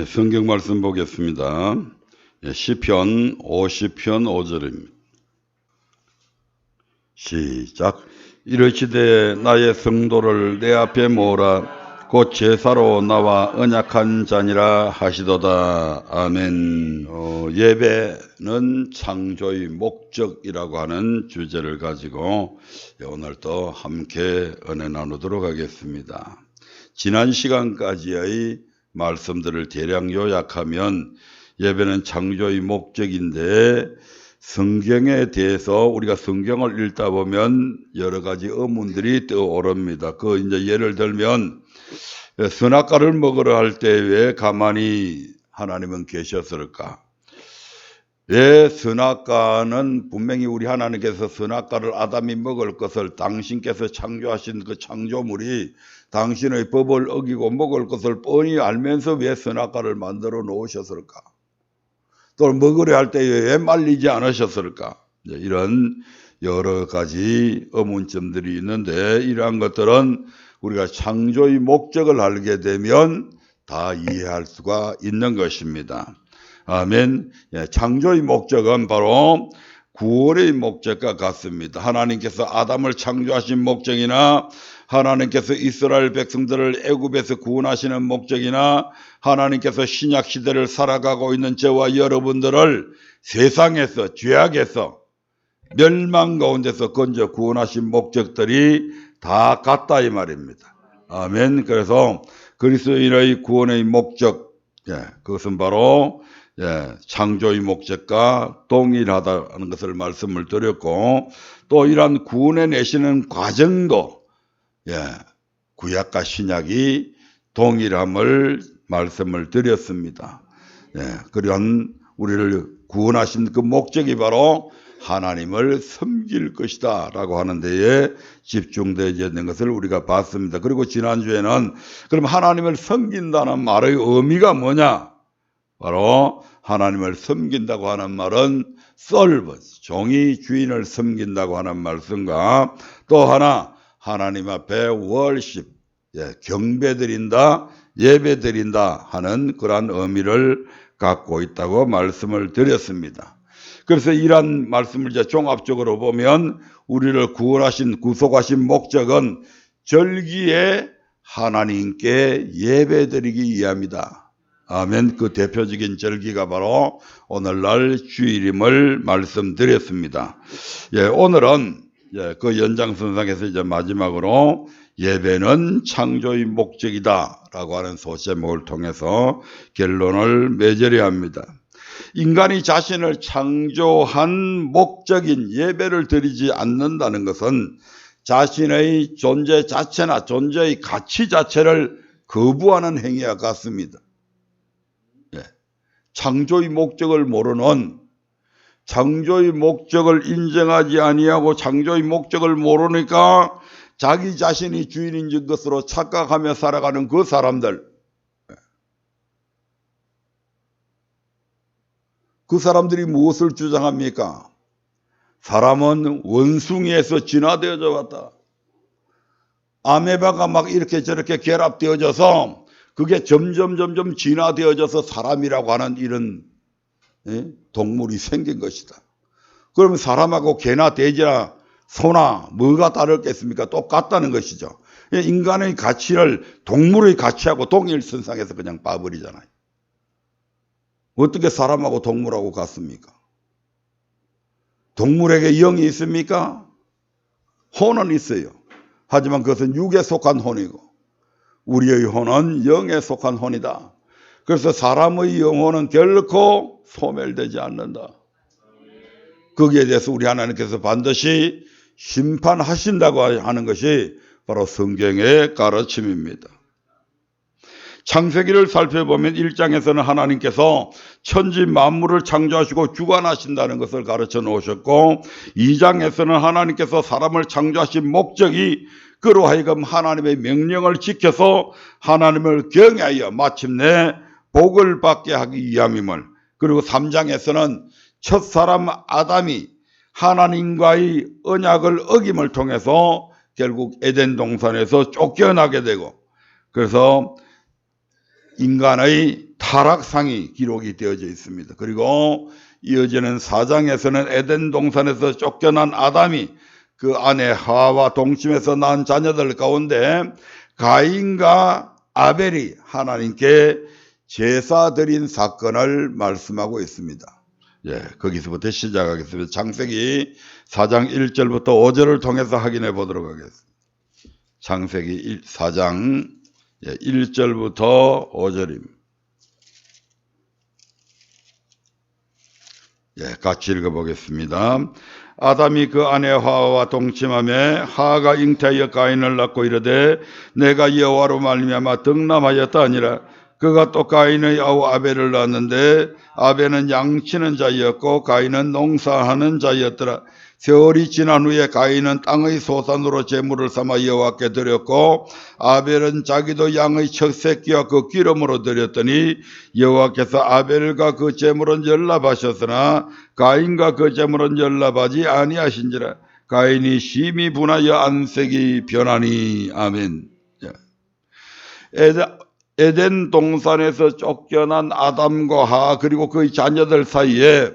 성경 말씀 보겠습니다. 시편 50편 5절입니다. 시작. 이르시되 나의 성도를 내 앞에 모으라. 곧 제사로 나와 언약한 자니라 하시도다. 아멘. 예배는 창조의 목적이라고 하는 주제를 가지고 오늘 또 함께 은혜 나누도록 하겠습니다. 지난 시간까지의 말씀들을 대략 요약하면 예배는 창조의 목적인데, 성경에 대해서 우리가 성경을 읽다 보면 여러 가지 의문들이 떠오릅니다. 이제 예를 들면 선악과를 먹으러 할 때 왜 가만히 하나님은 계셨을까? 왜 선악과는 분명히 우리 하나님께서 선악과를 아담이 먹을 것을 당신께서 창조하신 그 창조물이 당신의 법을 어기고 먹을 것을 뻔히 알면서 왜 선악과를 만들어 놓으셨을까? 또 먹으려 할 때 왜 말리지 않으셨을까? 이런 여러 가지 의문점들이 있는데, 이러한 것들은 우리가 창조의 목적을 알게 되면 다 이해할 수가 있는 것입니다. 아멘. 창조의 목적은 바로 구원의 목적과 같습니다. 하나님께서 아담을 창조하신 목적이나 하나님께서 이스라엘 백성들을 애굽에서 구원하시는 목적이나 하나님께서 신약 시대를 살아가고 있는 저와 여러분들을 세상에서 죄악에서 멸망 가운데서 건져 구원하신 목적들이 다 같다 이 말입니다. 아멘. 그래서 그리스도인의 구원의 목적, 그것은 바로 창조의 목적과 동일하다는 것을 말씀을 드렸고, 또 이러한 구원해 내시는 과정도 구약과 신약이 동일함을 말씀을 드렸습니다. 그런 우리를 구원하신 그 목적이 바로 하나님을 섬길 것이다 라고 하는 데에 집중되어 있는 것을 우리가 봤습니다. 그리고 지난주에는 그럼 하나님을 섬긴다는 말의 의미가 뭐냐? 바로 하나님을 섬긴다고 하는 말은 서비스, 종이 주인을 섬긴다고 하는 말씀과, 또 하나 하나님 앞에 월십, 경배드린다, 예배드린다 하는 그러한 의미를 갖고 있다고 말씀을 드렸습니다. 그래서 이러한 말씀을 이제 종합적으로 보면 우리를 구원하신, 구속하신 목적은 절기에 하나님께 예배드리기 위함이다. 아멘. 그 대표적인 절기가 바로 오늘날 주일임을 말씀드렸습니다. 오늘은 그 연장선상에서 이제 마지막으로 예배는 창조의 목적이다 라고 하는 소제목을 통해서 결론을 맺으려 합니다. 인간이 자신을 창조한 목적인 예배를 드리지 않는다는 것은 자신의 존재 자체나 존재의 가치 자체를 거부하는 행위와 같습니다. 창조의 목적을 모르는, 창조의 목적을 인정하지 아니하고 창조의 목적을 모르니까 자기 자신이 주인인 것으로 착각하며 살아가는 그 사람들, 그 사람들이 무엇을 주장합니까? 사람은 원숭이에서 진화되어져 왔다. 아메바가 막 이렇게 저렇게 결합되어져서 그게 점점 진화되어져서 사람이라고 하는 이런 동물이 생긴 것이다. 그러면 사람하고 개나 돼지나 소나 뭐가 다르겠습니까? 똑같다는 것이죠. 인간의 가치를 동물의 가치하고 동일선상에서 그냥 봐버리잖아요. 어떻게 사람하고 동물하고 같습니까? 동물에게 영이 있습니까? 혼은 있어요. 하지만 그것은 육에 속한 혼이고 우리의 혼은 영에 속한 혼이다. 그래서 사람의 영혼은 결코 소멸되지 않는다. 거기에 대해서 우리 하나님께서 반드시 심판하신다고 하는 것이 바로 성경의 가르침입니다. 창세기를 살펴보면 1장에서는 하나님께서 천지 만물을 창조하시고 주관하신다는 것을 가르쳐 놓으셨고, 2장에서는 하나님께서 사람을 창조하신 목적이 그로 하여금 하나님의 명령을 지켜서 하나님을 경외하여 마침내 복을 받게 하기 위함임을, 그리고 3장에서는 첫 사람 아담이 하나님과의 언약을 어김을 통해서 결국 에덴 동산에서 쫓겨나게 되고, 그래서 인간의 타락상이 기록이 되어져 있습니다. 그리고 이어지는 4장에서는 에덴 동산에서 쫓겨난 아담이 그 아내 하와와 동침해서 낳은 자녀들 가운데 가인과 아벨이 하나님께 제사 드린 사건을 말씀하고 있습니다. 예, 거기서부터 시작하겠습니다. 창세기 4장 1절부터 5절을 통해서 확인해 보도록 하겠습니다. 창세기 4장 1절부터 5절입니다. 예, 같이 읽어보겠습니다. 아담이 그 아내 하와와 동침하며 하와가 잉태하여 가인을 낳고 이르되 내가 여호와로 말미암아 덕남하였다 하니라. 그가 또 가인의 아우 아벨을 낳았는데 아벨은 양치는 자였고 가인은 농사하는 자였더라. 세월이 지난 후에 가인은 땅의 소산으로 제물을 삼아 여호와께 드렸고 아벨은 자기도 양의 첫 새끼와 그 기름으로 드렸더니 여호와께서 아벨과 그 제물은 연락하셨으나 가인과 그 제물은 연락하지 아니하신지라. 가인이 심히 분하여 안색이 변하니. 아멘. 에덴 동산에서 쫓겨난 아담과 하와 그리고 그의 자녀들 사이에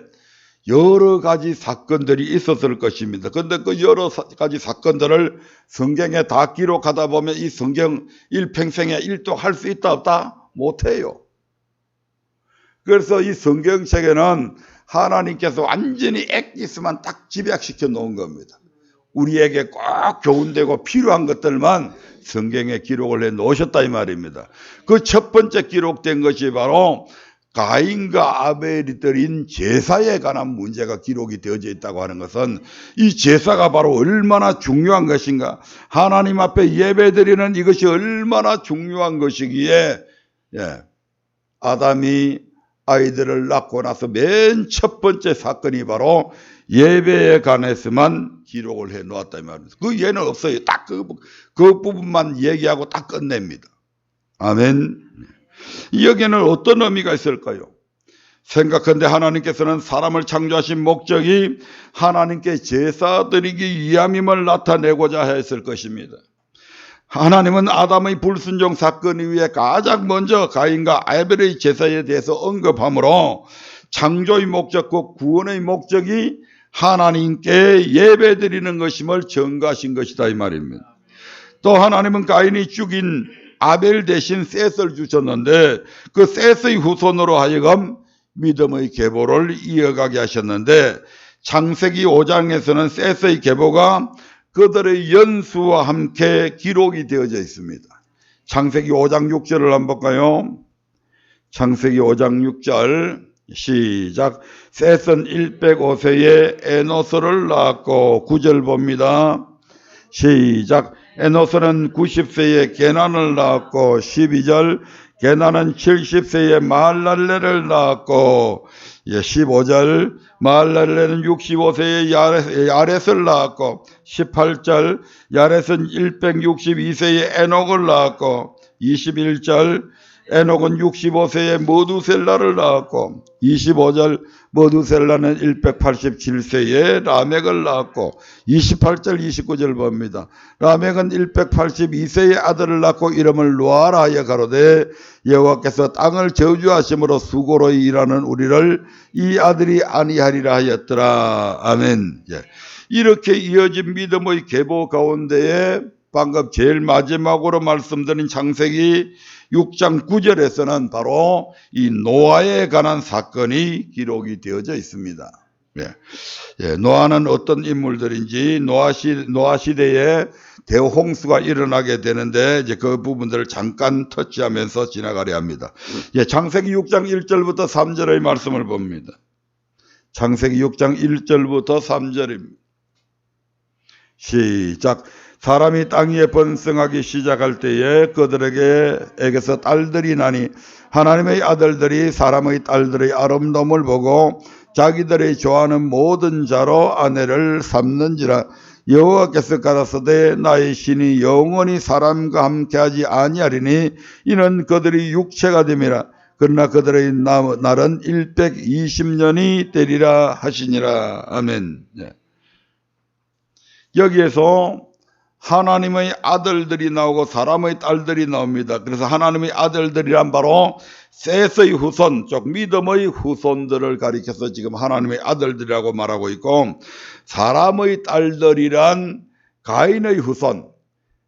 여러 가지 사건들이 있었을 것입니다. 그런데 그 여러 가지 사건들을 성경에 다 기록하다 보면 이 성경 일평생에 일독할 수 있다 없다? 못해요. 그래서 이 성경책에는 하나님께서 완전히 엑기스만 딱 집약시켜 놓은 겁니다. 우리에게 꼭 교훈되고 필요한 것들만 성경에 기록을 해 놓으셨다 이 말입니다. 그 첫 번째 기록된 것이 바로 가인과 아벨이 드린 제사에 관한 문제가 기록이 되어져 있다고 하는 것은 이 제사가 바로 얼마나 중요한 것인가, 하나님 앞에 예배드리는 이것이 얼마나 중요한 것이기에 아담이 아이들을 낳고 나서 맨 첫 번째 사건이 바로 예배에 관해서만 기록을 해 놓았다 이 말입니다. 그 예는 없어요. 딱 그 부분만 얘기하고 딱 끝냅니다. 아멘. 여기에는 어떤 의미가 있을까요? 생각한데 하나님께서는 사람을 창조하신 목적이 하나님께 제사 드리기 위함임을 나타내고자 했을 것입니다. 하나님은 아담의 불순종 사건 이후에 가장 먼저 가인과 아벨의 제사에 대해서 언급하므로 창조의 목적과 구원의 목적이 하나님께 예배드리는 것임을 전가하신 것이다 이 말입니다. 또 하나님은 가인이 죽인 아벨 대신 셋을 주셨는데 그 셋의 후손으로 하여금 믿음의 계보를 이어가게 하셨는데 창세기 5장에서는 셋의 계보가 그들의 연수와 함께 기록이 되어져 있습니다. 창세기 5장 6절을 한번 볼까요? 창세기 5장 6절 시작. 셋은 105세에 에노스를 낳았고 9절 봅니다. 시작. 에노스는 90세에 게난을 낳았고 12절. 게난은 70세에 마할랄레를 낳았고 15절. 마할랄레는 65세에 야렛을 낳았고 18절. 야렛은 162세에 에녹을 낳았고 21절. 에녹은 65세에 머두셀라를 낳았고 25절. 머두셀라는 187세에 라멕을 낳았고 28절 29절 봅니다. 라멕은 182세에 아들을 낳고 이름을 노아라 하여 가로되 여호와께서 땅을 저주하심으로 수고로 일하는 우리를 이 아들이 아니하리라 하였더라. 아멘. 이렇게 이어진 믿음의 계보 가운데에 방금 제일 마지막으로 말씀드린 창세기 6장 9절에서는 바로 이 노아에 관한 사건이 기록이 되어져 있습니다. 노아는 어떤 인물들인지 노아 시대에 대홍수가 일어나게 되는데 이제 그 부분들을 잠깐 터치하면서 지나가려 합니다. 창세기 6장 1절부터 3절의 말씀을 봅니다. 창세기 6장 1절부터 3절입니다. 시작. 사람이 땅 위에 번성하기 시작할 때에 그들에게서 딸들이 나니 하나님의 아들들이 사람의 딸들의 아름다움을 보고 자기들이 좋아하는 모든 자로 아내를 삼는지라. 여호와께서 가라사대 나의 신이 영원히 사람과 함께하지 아니하리니 이는 그들이 육체가 됨이라. 그러나 그들의 날은 120년이 되리라 하시니라. 아멘. 여기에서 하나님의 아들들이 나오고 사람의 딸들이 나옵니다. 그래서 하나님의 아들들이란 바로 셋의 후손, 즉 믿음의 후손들을 가리켜서 지금 하나님의 아들들이라고 말하고 있고, 사람의 딸들이란 가인의 후손,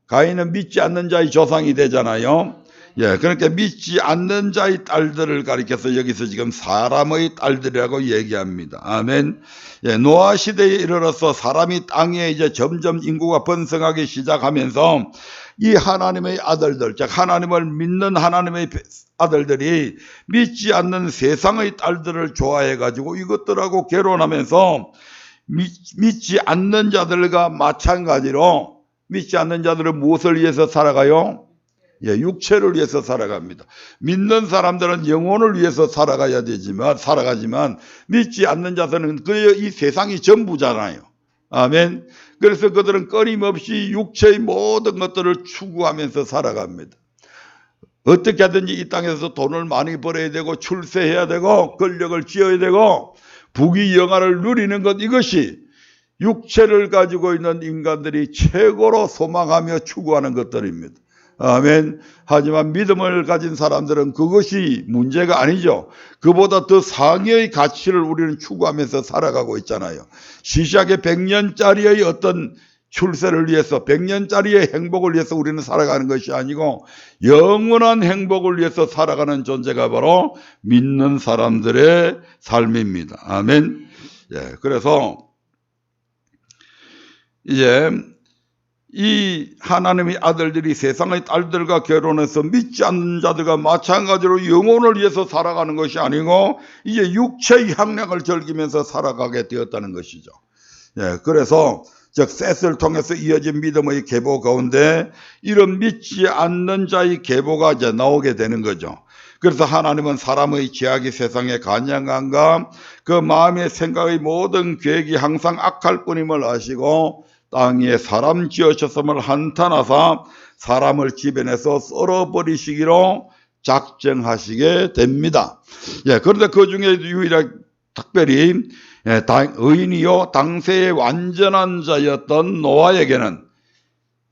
가인은 믿지 않는 자의 조상이 되잖아요. 예, 그러니까 믿지 않는 자의 딸들을 가리켜서 여기서 지금 사람의 딸들이라고 얘기합니다. 아멘. 예, 노아 시대에 이르러서 사람이 땅에 이제 점점 인구가 번성하기 시작하면서 이 하나님의 아들들, 즉 하나님을 믿는 하나님의 아들들이 믿지 않는 세상의 딸들을 좋아해가지고 이것들하고 결혼하면서 믿지 않는 자들과 마찬가지로 믿지 않는 자들은 무엇을 위해서 살아가요? 예, 육체를 위해서 살아갑니다. 믿는 사람들은 영혼을 위해서 살아가지만 믿지 않는 자들은 이 세상이 전부잖아요. 아멘. 그래서 그들은 끊임없이 육체의 모든 것들을 추구하면서 살아갑니다. 어떻게 하든지 이 땅에서 돈을 많이 벌어야 되고 출세해야 되고 권력을 쥐어야 되고 부귀영화를 누리는 것, 이것이 육체를 가지고 있는 인간들이 최고로 소망하며 추구하는 것들입니다. 아멘. 하지만 믿음을 가진 사람들은 그것이 문제가 아니죠. 그보다 더 상위의 가치를 우리는 추구하면서 살아가고 있잖아요. 시시하게 100년짜리의 어떤 출세를 위해서, 100년짜리의 행복을 위해서 우리는 살아가는 것이 아니고 영원한 행복을 위해서 살아가는 존재가 바로 믿는 사람들의 삶입니다. 아멘. 예, 그래서 이제 이 하나님의 아들들이 세상의 딸들과 결혼해서 믿지 않는 자들과 마찬가지로 영혼을 위해서 살아가는 것이 아니고 이제 육체의 향락을 즐기면서 살아가게 되었다는 것이죠. 예, 그래서 즉 셋을 통해서 이어진 믿음의 계보 가운데 이런 믿지 않는 자의 계보가 이제 나오게 되는 거죠. 그래서 하나님은 사람의 죄악이 세상에 간영한가 그 마음의 생각의 모든 계획이 항상 악할 뿐임을 아시고 땅 위에 사람 지으셨음을 한탄하사 사람을 지변해서 썰어버리시기로 작정하시게 됩니다. 예, 그런데 그 중에 유일하게 특별히 의인이요 당세의 완전한 자였던 노아에게는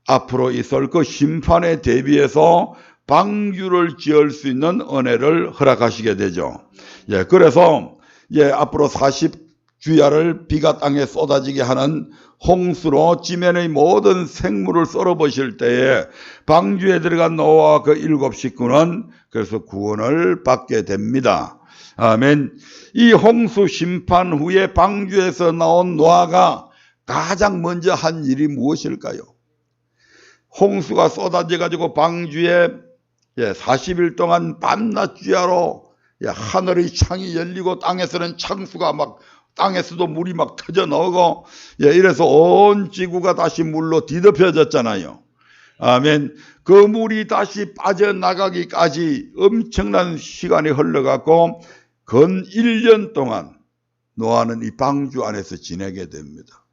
앞으로 있을 그 심판에 대비해서 방주를 지을 수 있는 은혜를 허락하시게 되죠. 예, 그래서 앞으로 40주야를 비가 땅에 쏟아지게 하는 홍수로 지면의 모든 생물을 썰어버실 때에 방주에 들어간 노아와 그 7 식구는 그래서 구원을 받게 됩니다. 아멘. 이 홍수 심판 후에 방주에서 나온 노아가 가장 먼저 한 일이 무엇일까요? 홍수가 쏟아져 가지고 방주에 40일 동안 밤낮 주야로 하늘의 창이 열리고 땅에서는 창수가 막 땅에서도 물이 막 터져 나오고 이래서 온 지구가 다시 물로 뒤덮여졌잖아요. 아멘. 그 물이 다시 빠져나가기까지 엄청난 시간이 흘러갔고 근 1년 동안 노아는 이 방주 안에서 지내게 됩니다.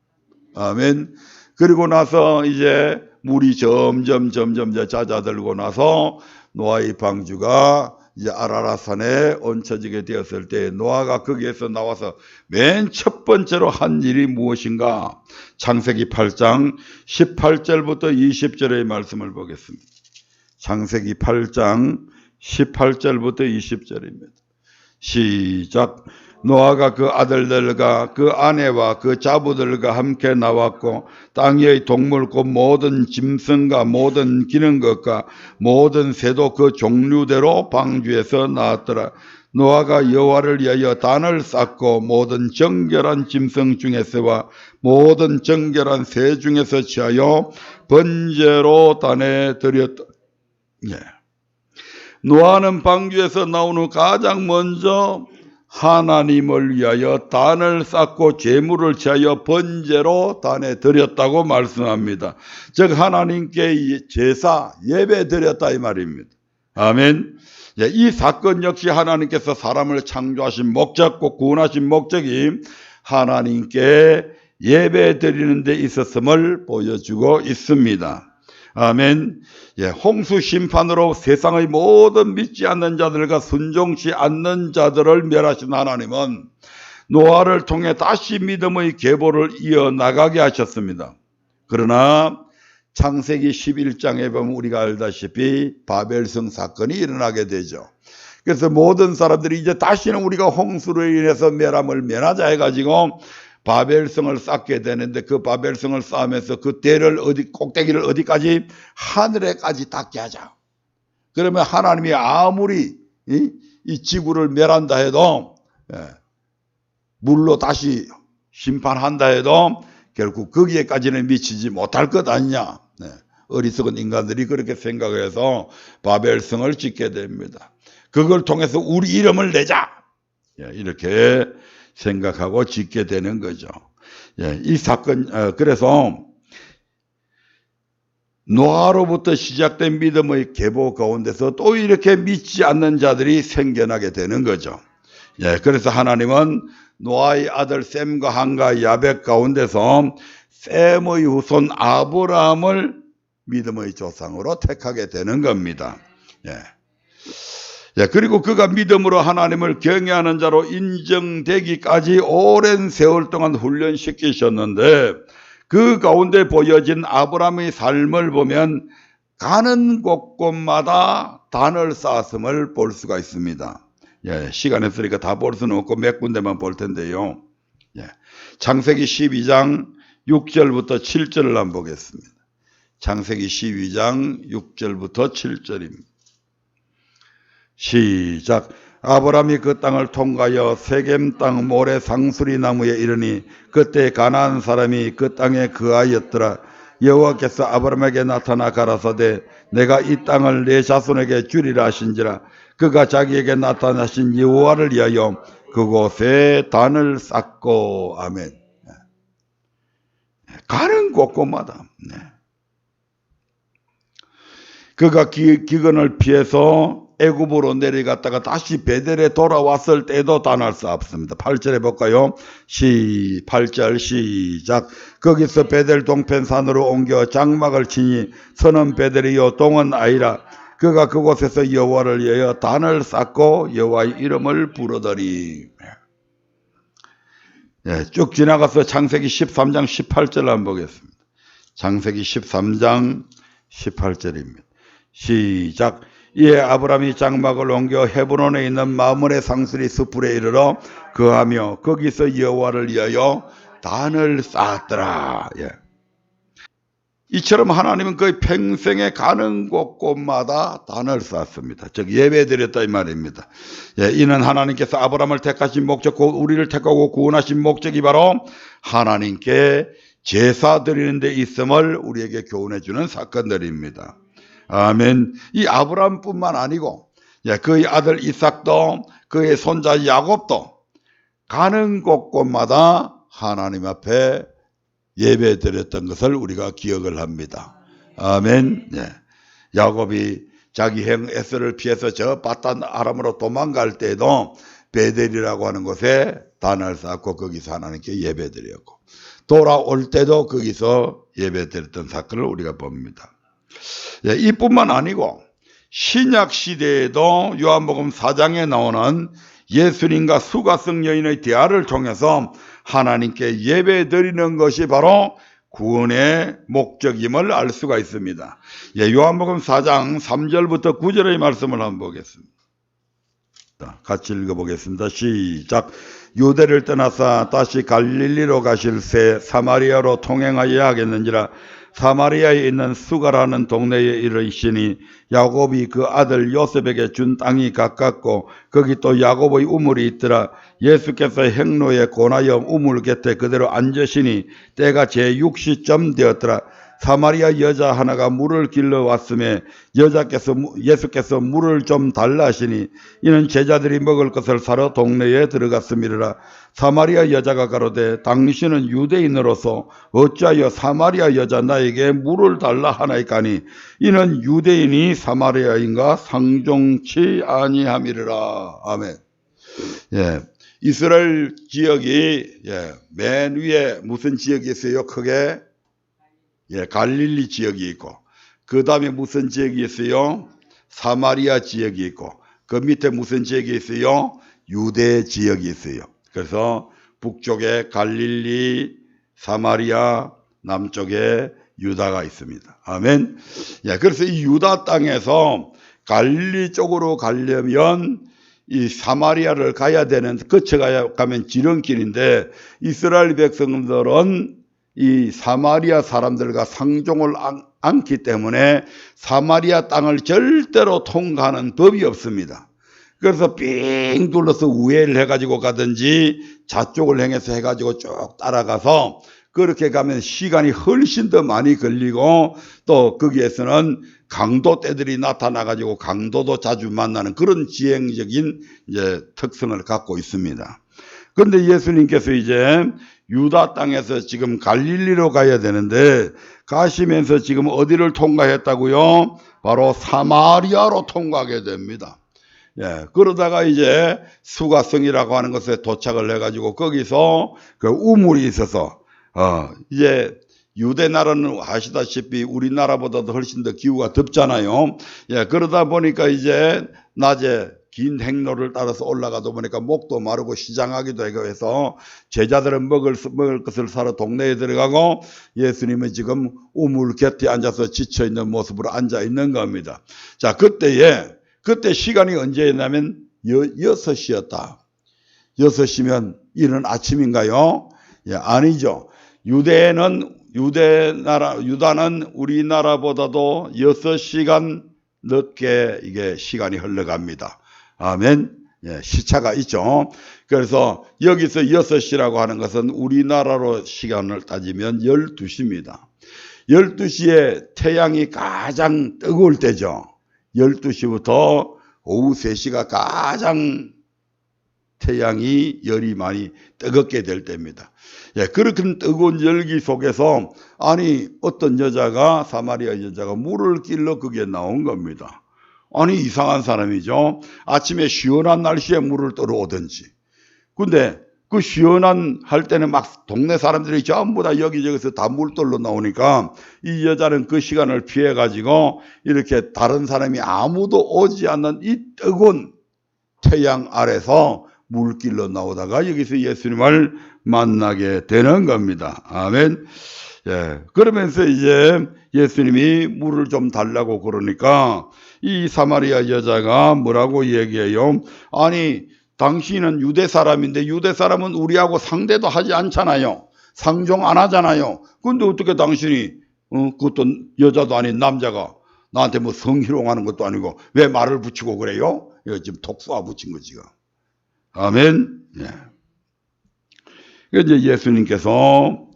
아멘. 그리고 나서 이제 물이 점점 잦아들고 나서 노아의 방주가 이제 아라랏산에 얹혀지게 되었을 때 노아가 거기에서 나와서 맨 첫 번째로 한 일이 무엇인가? 창세기 8장 18절부터 20절의 말씀을 보겠습니다. 창세기 8장 18절부터 20절입니다. 시작. 노아가 그 아들들과 그 아내와 그 자부들과 함께 나왔고 땅 위의 동물 곧 모든 짐승과 모든 기는 것과 모든 새도 그 종류대로 방주에서 나왔더라. 노아가 여호와를 위하여 단을 쌓고 모든 정결한 짐승 중에서와 모든 정결한 새 중에서 취하여 번제로 단에 드렸다. 노아는 방주에서 나온 후 가장 먼저 하나님을 위하여 단을 쌓고 제물을 취하여 번제로 단에 드렸다고 말씀합니다. 즉 하나님께 제사 예배 드렸다 이 말입니다. 아멘. 이 사건 역시 하나님께서 사람을 창조하신 목적, 꼭 구원하신 목적이 하나님께 예배 드리는 데 있었음을 보여주고 있습니다. 아멘. 홍수 심판으로 세상의 모든 믿지 않는 자들과 순종치 않는 자들을 멸하신 하나님은 노아를 통해 다시 믿음의 계보를 이어나가게 하셨습니다. 그러나 창세기 11장에 보면 우리가 알다시피 바벨성 사건이 일어나게 되죠. 그래서 모든 사람들이 이제 다시는 우리가 홍수로 인해서 멸함을 면하자 해가지고 바벨성을 쌓게 되는데, 그 바벨성을 쌓으면서 그 대를 꼭대기를 어디까지? 하늘에까지 닿게 하자. 그러면 하나님이 아무리 이 지구를 멸한다 해도, 물로 다시 심판한다 해도 결국 거기에까지는 미치지 못할 것 아니냐. 어리석은 인간들이 그렇게 생각을 해서 바벨성을 짓게 됩니다. 그걸 통해서 우리 이름을 내자, 이렇게 생각하고 짓게 되는 거죠. 이 사건, 그래서 노아로부터 시작된 믿음의 계보 가운데서 또 이렇게 믿지 않는 자들이 생겨나게 되는 거죠. 그래서 하나님은 노아의 아들 셈과 함과 야벳 가운데서 셈의 후손 아브라함을 믿음의 조상으로 택하게 되는 겁니다. 그리고 그가 믿음으로 하나님을 경외하는 자로 인정되기까지 오랜 세월 동안 훈련시키셨는데, 그 가운데 보여진 아브라함의 삶을 보면 가는 곳곳마다 단을 쌓았음을 볼 수가 있습니다. 시간 없으니까 다 볼 수는 없고 몇 군데만 볼 텐데요. 창세기 12장 6절부터 7절을 한번 보겠습니다. 창세기 12장 6절부터 7절입니다. 시작. 아브라함이 그 땅을 통과하여 세겜 땅 모래 상수리 나무에 이르니 그때 가나안 사람이 그 땅에 거하였더라. 여호와께서 아브라함에게 나타나 가라사대 내가 이 땅을 내 자손에게 주리라 하신지라. 그가 자기에게 나타나신 여호와를 위하여 그곳에 단을 쌓고. 아멘. 가는 곳곳마다 그가 기근을 피해서 애굽으로 내려갔다가 다시 베델에 돌아왔을 때도 단을 쌓았습니다. 8절에 볼까요? 8절 시작. 거기서 베델 동편 산으로 옮겨 장막을 치니 서는 베델이요 동은 아이라. 그가 그곳에서 여호와를 위하여 단을 쌓고 여호와의 이름을 부르더리. 쭉 지나가서 창세기 13장 18절 한번 보겠습니다. 창세기 13장 18절입니다. 시작. 이에 아브라함이 장막을 옮겨 헤브론에 있는 마므레 상수리 숲에 이르러 거하며 거기서 여호와를 위하여 단을 쌓았더라. 이처럼 하나님은 거의 평생에 가는 곳곳마다 단을 쌓았습니다. 즉 예배드렸다 이 말입니다. 이는 하나님께서 아브라함을 택하신 목적, 우리를 택하고 구원하신 목적이 바로 하나님께 제사 드리는 데 있음을 우리에게 교훈해 주는 사건들입니다. 아멘. 이 아브라함뿐만 아니고 그의 아들 이삭도 그의 손자 야곱도 가는 곳곳마다 하나님 앞에 예배 드렸던 것을 우리가 기억을 합니다. 아멘. 야곱이 자기 형 에서를 피해서 저 바단 아람으로 도망갈 때도 베델이라고 하는 곳에 단을 쌓고 거기서 하나님께 예배 드렸고, 돌아올 때도 거기서 예배 드렸던 사건을 우리가 봅니다. 이뿐만 아니고 신약 시대에도 요한복음 4장에 나오는 예수님과 수가성 여인의 대화를 통해서 하나님께 예배 드리는 것이 바로 구원의 목적임을 알 수가 있습니다. 요한복음 4장 3절부터 9절의 말씀을 한번 보겠습니다. 같이 읽어보겠습니다. 시작. 유대를 떠나서 다시 갈릴리로 가실새 사마리아로 통행하여야 하겠는지라. 사마리아에 있는 수가라는 동네에 이르시니 야곱이 그 아들 요셉에게 준 땅이 가깝고 거기 또 야곱의 우물이 있더라. 예수께서 행로에 고나여 우물 곁에 그대로 앉으시니 때가 제6시쯤 되었더라. 사마리아 여자 하나가 물을 길러 왔음에 예수께서 물을 좀 달라 하시니 이는 제자들이 먹을 것을 사러 동네에 들어갔음이라. 사마리아 여자가 가로되 당신은 유대인으로서 어찌하여 사마리아 여자 나에게 물을 달라 하나이까니 이는 유대인이 사마리아인가 상종치 아니함이라. 아멘. 이스라엘 지역이 맨 위에 무슨 지역이 있어요? 크게 갈릴리 지역이 있고, 그 다음에 무슨 지역이 있어요? 사마리아 지역이 있고, 그 밑에 무슨 지역이 있어요? 유대 지역이 있어요. 그래서 북쪽에 갈릴리, 사마리아, 남쪽에 유다가 있습니다. 아멘. 예, 그래서 이 유다 땅에서 갈릴리 쪽으로 가려면 이 사마리아를 가야 되는, 가면 지름길인데 이스라엘 백성들은 이 사마리아 사람들과 상종을 않기 때문에 사마리아 땅을 절대로 통과하는 법이 없습니다. 그래서 삥 둘러서 우회를 해가지고 가든지 좌쪽을 향해서 해가지고 쭉 따라가서 그렇게 가면 시간이 훨씬 더 많이 걸리고 또 거기에서는 강도 떼들이 나타나가지고 강도도 자주 만나는 그런 지형적인 이제 특성을 갖고 있습니다. 그런데 예수님께서 이제 유다 땅에서 지금 갈릴리로 가야 되는데 가시면서 지금 어디를 통과했다고요? 바로 사마리아로 통과하게 됩니다. 예, 그러다가 이제 수가성이라고 하는 곳에 도착을 해가지고 거기서 그 우물이 있어서 이제 유대 나라는 아시다시피 우리나라보다도 훨씬 더 기후가 덥잖아요. 예, 그러다 보니까 이제 낮에 긴 행로를 따라서 올라가다 보니까 목도 마르고 시장하기도 하고 해서 제자들은 먹을 것을 사러 동네에 들어가고 예수님은 지금 우물 곁에 앉아서 지쳐있는 모습으로 앉아있는 겁니다. 자, 그때 시간이 언제였냐면 6시였다. 6시면 이른 아침인가요? 예, 아니죠. 유다는 우리나라보다도 6시간 늦게 이게 시간이 흘러갑니다. 아멘. 예, 시차가 있죠. 그래서 여기서 6시라고 하는 것은 우리나라로 시간을 따지면 12시입니다. 12시에 태양이 가장 뜨거울 때죠. 12시부터 오후 3시가 가장 태양이 열이 많이 뜨겁게 될 때입니다. 예, 그렇게 뜨거운 열기 속에서 아니 어떤 여자가 사마리아 여자가 물을 길러 거기에 나온 겁니다. 아니 이상한 사람이죠. 아침에 시원한 날씨에 물을 떠러오든지. 근데 그 시원한 할 때는 막 동네 사람들이 전부 다 여기저기서 다 물 떨러 나오니까 이 여자는 그 시간을 피해 가지고 이렇게 다른 사람이 아무도 오지 않는 이 뜨거운 태양 아래서 물 길러 나오다가 여기서 예수님을 만나게 되는 겁니다. 아멘. 예. 그러면서 이제 예수님이 물을 좀 달라고 그러니까 이 사마리아 여자가 뭐라고 얘기해요? 아니, 당신은 유대 사람인데 유대 사람은 우리하고 상대도 하지 않잖아요. 상종 안 하잖아요. 근데 어떻게 당신이 그것도 여자도 아닌 남자가 나한테 뭐 성희롱하는 것도 아니고 왜 말을 붙이고 그래요? 이거 지금 독수화 붙인 거지. 아멘. 예. 이제 예수님께서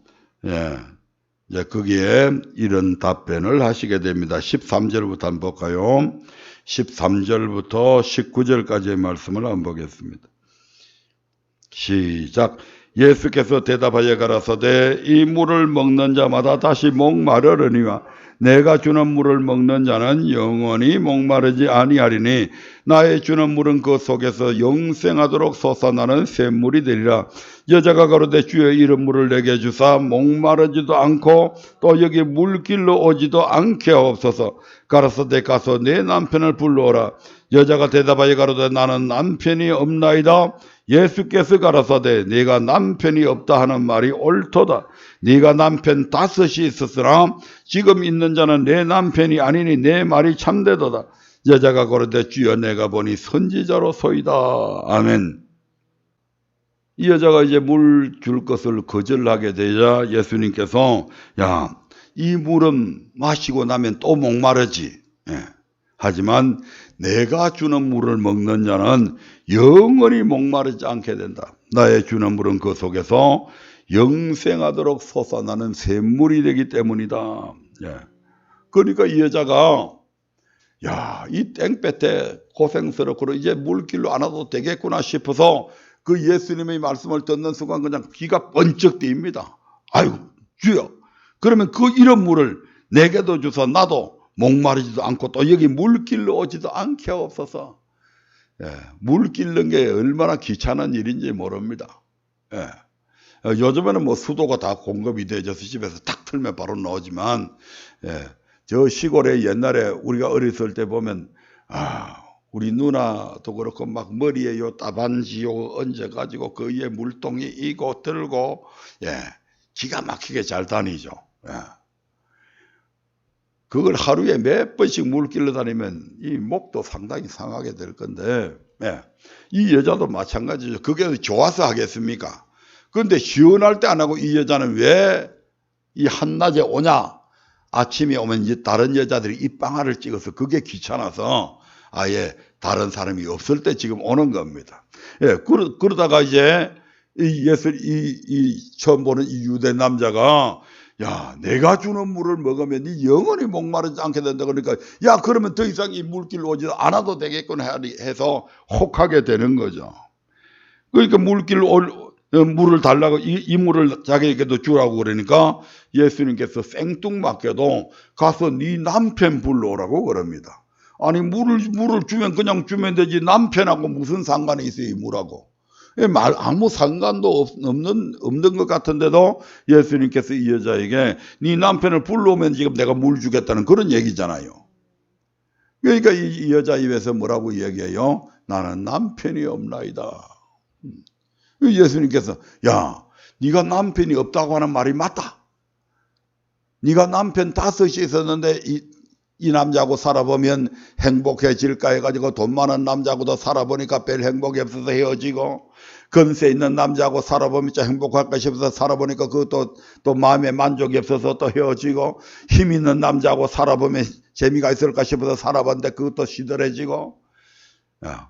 이제 거기에 이런 답변을 하시게 됩니다. 13절부터 한번 볼까요? 13절부터 19절까지의 말씀을 한번 보겠습니다. 시작. 예수께서 대답하여 가라사대 이 물을 먹는 자마다 다시 목마르려니와 내가 주는 물을 먹는 자는 영원히 목마르지 아니하리니 나의 주는 물은 그 속에서 영생하도록 솟아나는 샘물이 되리라. 여자가 가로되 주여 이런 물을 내게 주사 목마르지도 않고 또 여기 물길로 오지도 않게 하옵소서. 가라사대 가서 내 남편을 불러오라. 여자가 대답하여 가로되 나는 남편이 없나이다. 예수께서 가라사대 네가 남편이 없다 하는 말이 옳도다. 네가 남편 5이 있었으나 지금 있는 자는 내 남편이 아니니 내 말이 참되도다. 여자가 가로되 주여 내가 보니 선지자로소이다. 아멘. 이 여자가 이제 물 줄 것을 거절하게 되자 예수님께서 야, 이 물은 마시고 나면 또 목마르지. 예. 하지만 내가 주는 물을 먹는 자는 영원히 목마르지 않게 된다. 나의 주는 물은 그 속에서 영생하도록 솟아나는 샘물이 되기 때문이다. 예. 그러니까 이 여자가 야, 이 땡볕에 고생스럽고 이제 물길로 안 와도 되겠구나 싶어서 그 예수님의 말씀을 듣는 순간 그냥 귀가 번쩍 뜨입니다. 아이고 주여, 그러면 그 이런 물을 내게도 주서 나도 목마르지도 않고 또 여기 물길로 오지도 않게 하옵소서. 예, 물 길는 게 얼마나 귀찮은 일인지 모릅니다. 예. 요즘에는 뭐 수도가 다 공급이 되어서 집에서 탁 틀면 바로 나오지만 예, 저 시골에 옛날에 우리가 어렸을 때 보면 우리 누나도 그렇고 막 머리에 요 따반지요 얹어가지고 그 위에 물동이 이고 들고 예, 기가 막히게 잘 다니죠. 예. 그걸 하루에 몇 번씩 물길로 다니면 이 목도 상당히 상하게 될 건데, 예. 이 여자도 마찬가지죠. 그게 좋아서 하겠습니까? 그런데 시원할 때 안 하고 이 여자는 왜 이 한낮에 오냐? 아침에 오면 이제 다른 여자들이 입방아를 찍어서 그게 귀찮아서 아예 다른 사람이 없을 때 지금 오는 겁니다. 예, 그러다가 이제 처음 보는 이 유대 남자가 야, 내가 주는 물을 먹으면 네 영원히 목마르지 않게 된다. 그러니까 야, 그러면 더 이상 이 물길로 오지 않아도 되겠구나 해서 혹하게 되는 거죠. 그러니까 물을 달라고 이 물을 자기에게도 주라고 그러니까 예수님께서 생뚱맞게도 가서 네 남편 불러오라고 그럽니다. 아니 물을 주면 그냥 주면 되지 남편하고 무슨 상관이 있어요, 이 물하고. 아무 상관도 없는 것 같은데도 예수님께서 이 여자에게 네 남편을 불러오면 지금 내가 물 주겠다는 그런 얘기잖아요. 그러니까 이 여자 입에서 뭐라고 얘기해요? 나는 남편이 없나이다. 예수님께서 야, 네가 남편이 없다고 하는 말이 맞다. 네가 남편 5이 있었는데 이 남자하고 살아보면 행복해질까 해가지고 돈 많은 남자하고도 살아보니까 별 행복이 없어서 헤어지고 건세 있는 남자하고 살아보면 진짜 행복할까 싶어서 살아보니까 그것도 또 마음에 만족이 없어서 또 헤어지고 힘 있는 남자하고 살아보면 재미가 있을까 싶어서 살아봤는데 그것도 시들해지고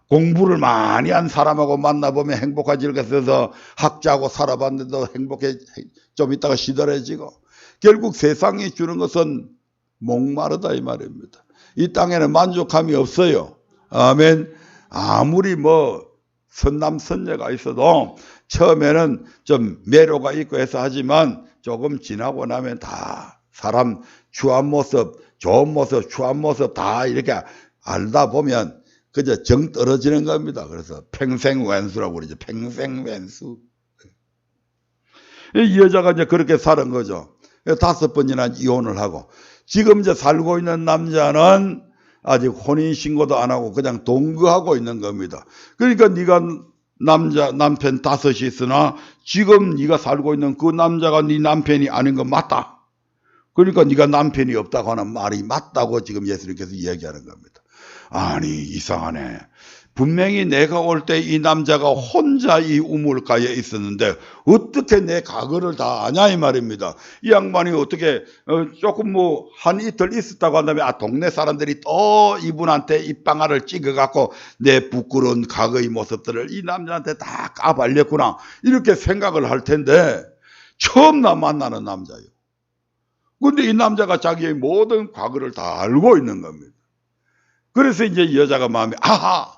공부를 많이 한 사람하고 만나보면 행복해질까 해서 학자하고 살아봤는데도 좀 있다가 시들해지고 결국 세상이 주는 것은 목마르다 이 말입니다. 이 땅에는 만족함이 없어요. 아멘. 아무리 선남선녀가 있어도 처음에는 좀 매료가 있고 해서 하지만 조금 지나고 나면 다 사람 추한 모습, 좋은 모습, 추한 모습 다 이렇게 알다 보면 그저 정 떨어지는 겁니다. 그래서 평생왼수라고 그러죠. 평생왼수. 이 여자가 이제 그렇게 사는 거죠. 5번이나 이혼을 하고 지금 이제 살고 있는 남자는 아직 혼인신고도 안 하고 그냥 동거하고 있는 겁니다. 그러니까 네가 남편 5이 있으나 지금 네가 살고 있는 그 남자가 네 남편이 아닌 건 맞다. 그러니까 네가 남편이 없다고 하는 말이 맞다고 지금 예수님께서 얘기하는 겁니다. 아니 이상하네. 분명히 내가 올 때 이 남자가 혼자 이 우물가에 있었는데 어떻게 내 과거를 다 아냐 이 말입니다. 이 양반이 어떻게 조금 한 이틀 있었다고 한다면 동네 사람들이 또 이분한테 입방아를 찍어갖고 내 부끄러운 과거의 모습들을 이 남자한테 다 까발렸구나 이렇게 생각을 할 텐데 처음 만나는 남자예요. 근데 이 남자가 자기의 모든 과거를 다 알고 있는 겁니다. 그래서 이제 여자가 마음에 아하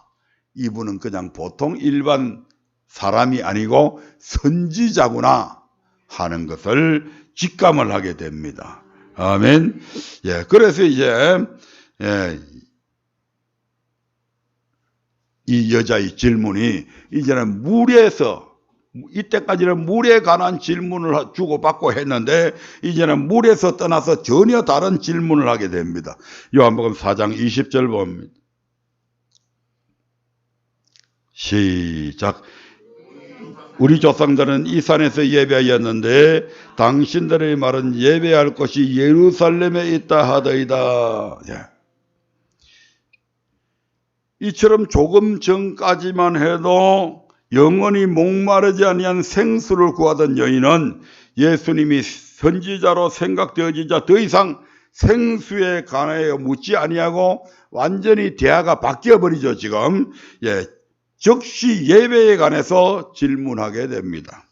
이분은 그냥 보통 일반 사람이 아니고 선지자구나 하는 것을 직감을 하게 됩니다. 아멘. 예, 그래서 이제 이 여자의 질문이 이제는 이때까지는 물에 관한 질문을 주고받고 했는데 이제는 물에서 떠나서 전혀 다른 질문을 하게 됩니다. 요한복음 4장 20절 봅니다. 시작. 우리 조상들은 이 산에서 예배하였는데 당신들의 말은 예배할 곳이 예루살렘에 있다 하더이다. 예. 이처럼 조금 전까지만 해도 영원히 목마르지 아니한 생수를 구하던 여인은 예수님이 선지자로 생각되어지자 더 이상 생수에 관하여 묻지 아니하고 완전히 대화가 바뀌어 버리죠. 지금 즉시 예배에 관해서 질문하게 됩니다.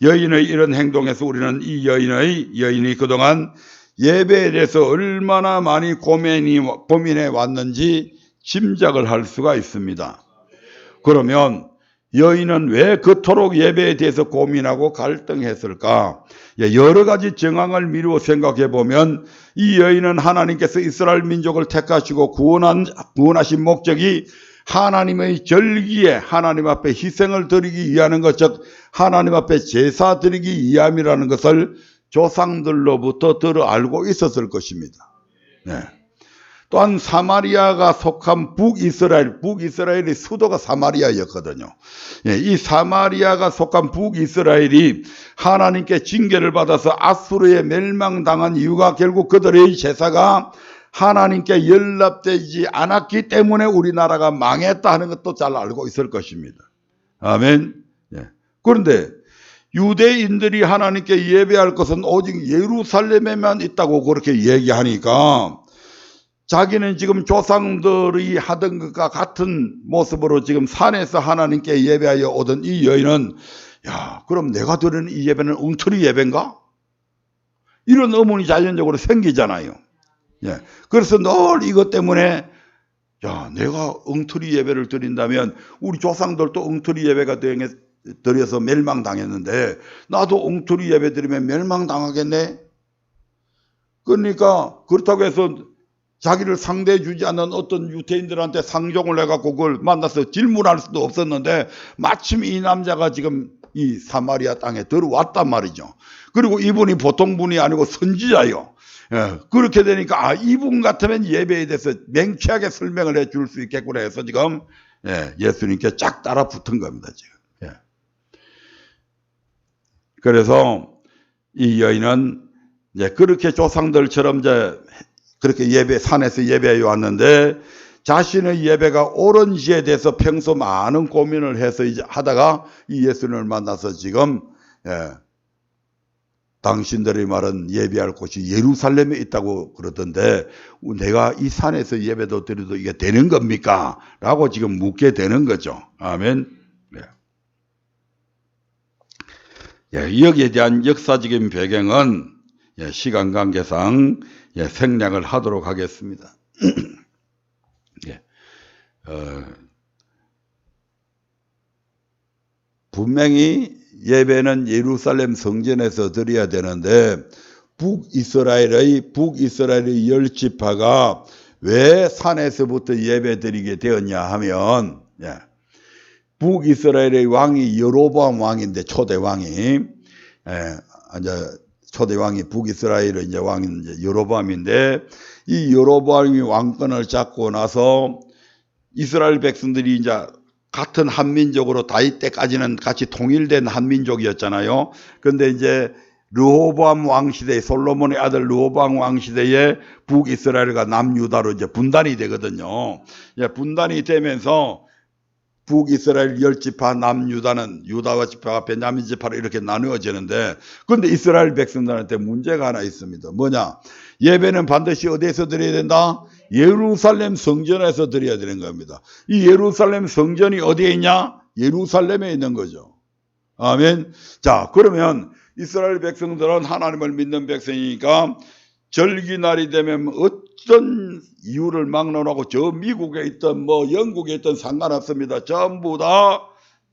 여인의 이런 행동에서 우리는 이 여인이 그동안 예배에 대해서 얼마나 많이 고민해 왔는지 짐작을 할 수가 있습니다. 그러면 여인은 왜 그토록 예배에 대해서 고민하고 갈등했을까? 여러 가지 정황을 미루어 생각해 보면 이 여인은 하나님께서 이스라엘 민족을 택하시고 구원하신 목적이 하나님의 절기에 하나님 앞에 희생을 드리기 위하는 것, 즉 하나님 앞에 제사 드리기 위함이라는 것을 조상들로부터 들어 알고 있었을 것입니다. 네. 또한 사마리아가 속한 북이스라엘의 수도가 사마리아였거든요. 이 사마리아가 속한 북이스라엘이 하나님께 징계를 받아서 아수르에 멸망당한 이유가 결국 그들의 제사가 하나님께 연락되지 않았기 때문에 우리나라가 망했다 하는 것도 잘 알고 있을 것입니다. 아멘. 예. 그런데 유대인들이 하나님께 예배할 것은 오직 예루살렘에만 있다고 그렇게 얘기하니까 자기는 지금 조상들이 하던 것과 같은 모습으로 지금 산에서 하나님께 예배하여 오던 이 여인은 야, 그럼 내가 드리는 이 예배는 엉터리 예배인가? 이런 의문이 자연적으로 생기잖아요. 예. 그래서 늘 이것 때문에 야, 내가 엉터리 예배를 드린다면 우리 조상들도 엉터리 예배가 드려서 멸망당했는데 나도 엉터리 예배 드리면 멸망당하겠네? 그러니까 그렇다고 해서 자기를 상대해 주지 않는 어떤 유대인들한테 상종을 해갖고 그걸 만나서 질문할 수도 없었는데 마침 이 남자가 지금 이 사마리아 땅에 들어왔단 말이죠. 그리고 이분이 보통 분이 아니고 선지자예요. 예, 그렇게 되니까 이분 같으면 예배에 대해서 맹쾌하게 설명을 해 줄 수 있겠구나 해서 지금 예수님께 쫙 따라 붙은 겁니다. 지금. 예. 그래서 이 여인은 이제 그렇게 조상들처럼 이제 그렇게 산에서 예배해 왔는데 자신의 예배가 옳은지에 대해서 평소 많은 고민을 해서 이제 하다가 이 예수님을 만나서 지금 당신들이 말한 예배할 곳이 예루살렘에 있다고 그러던데 내가 이 산에서 예배도 드려도 이게 되는 겁니까? 라고 지금 묻게 되는 거죠. 아멘. 여기에 대한 역사적인 배경은 시간 관계상 생략을 하도록 하겠습니다. 분명히 예배는 예루살렘 성전에서 드려야 되는데 북이스라엘의 10지파가 왜 산에서부터 예배 드리게 되었냐 하면 북이스라엘의 왕이 여로보암 왕인데 초대 왕이 북이스라엘의 이제 왕인 이제 여로보암인데 이 여로보암이 왕권을 잡고 나서 이스라엘 백성들이 이제 같은 한민족으로 다윗 때까지는 같이 통일된 한민족이었잖아요. 그런데 이제 르호보암 왕 시대, 솔로몬의 아들 르호보암 왕 시대에 북이스라엘과 남유다로 이제 분단이 되거든요. 분단이 되면서 북이스라엘 10지파, 남유다는 유다와 지파가 베냐민 지파로 이렇게 나누어지는데 그런데 이스라엘 백성들한테 문제가 하나 있습니다. 뭐냐? 예배는 반드시 어디에서 드려야 된다? 예루살렘 성전에서 드려야 되는 겁니다. 이 예루살렘 성전이 어디에 있냐? 예루살렘에 있는 거죠. 아멘. 자, 그러면 이스라엘 백성들은 하나님을 믿는 백성이니까 절기날이 되면 어떤 이유를 막론하고 저 미국에 있던 뭐 영국에 있던 상관없습니다. 전부 다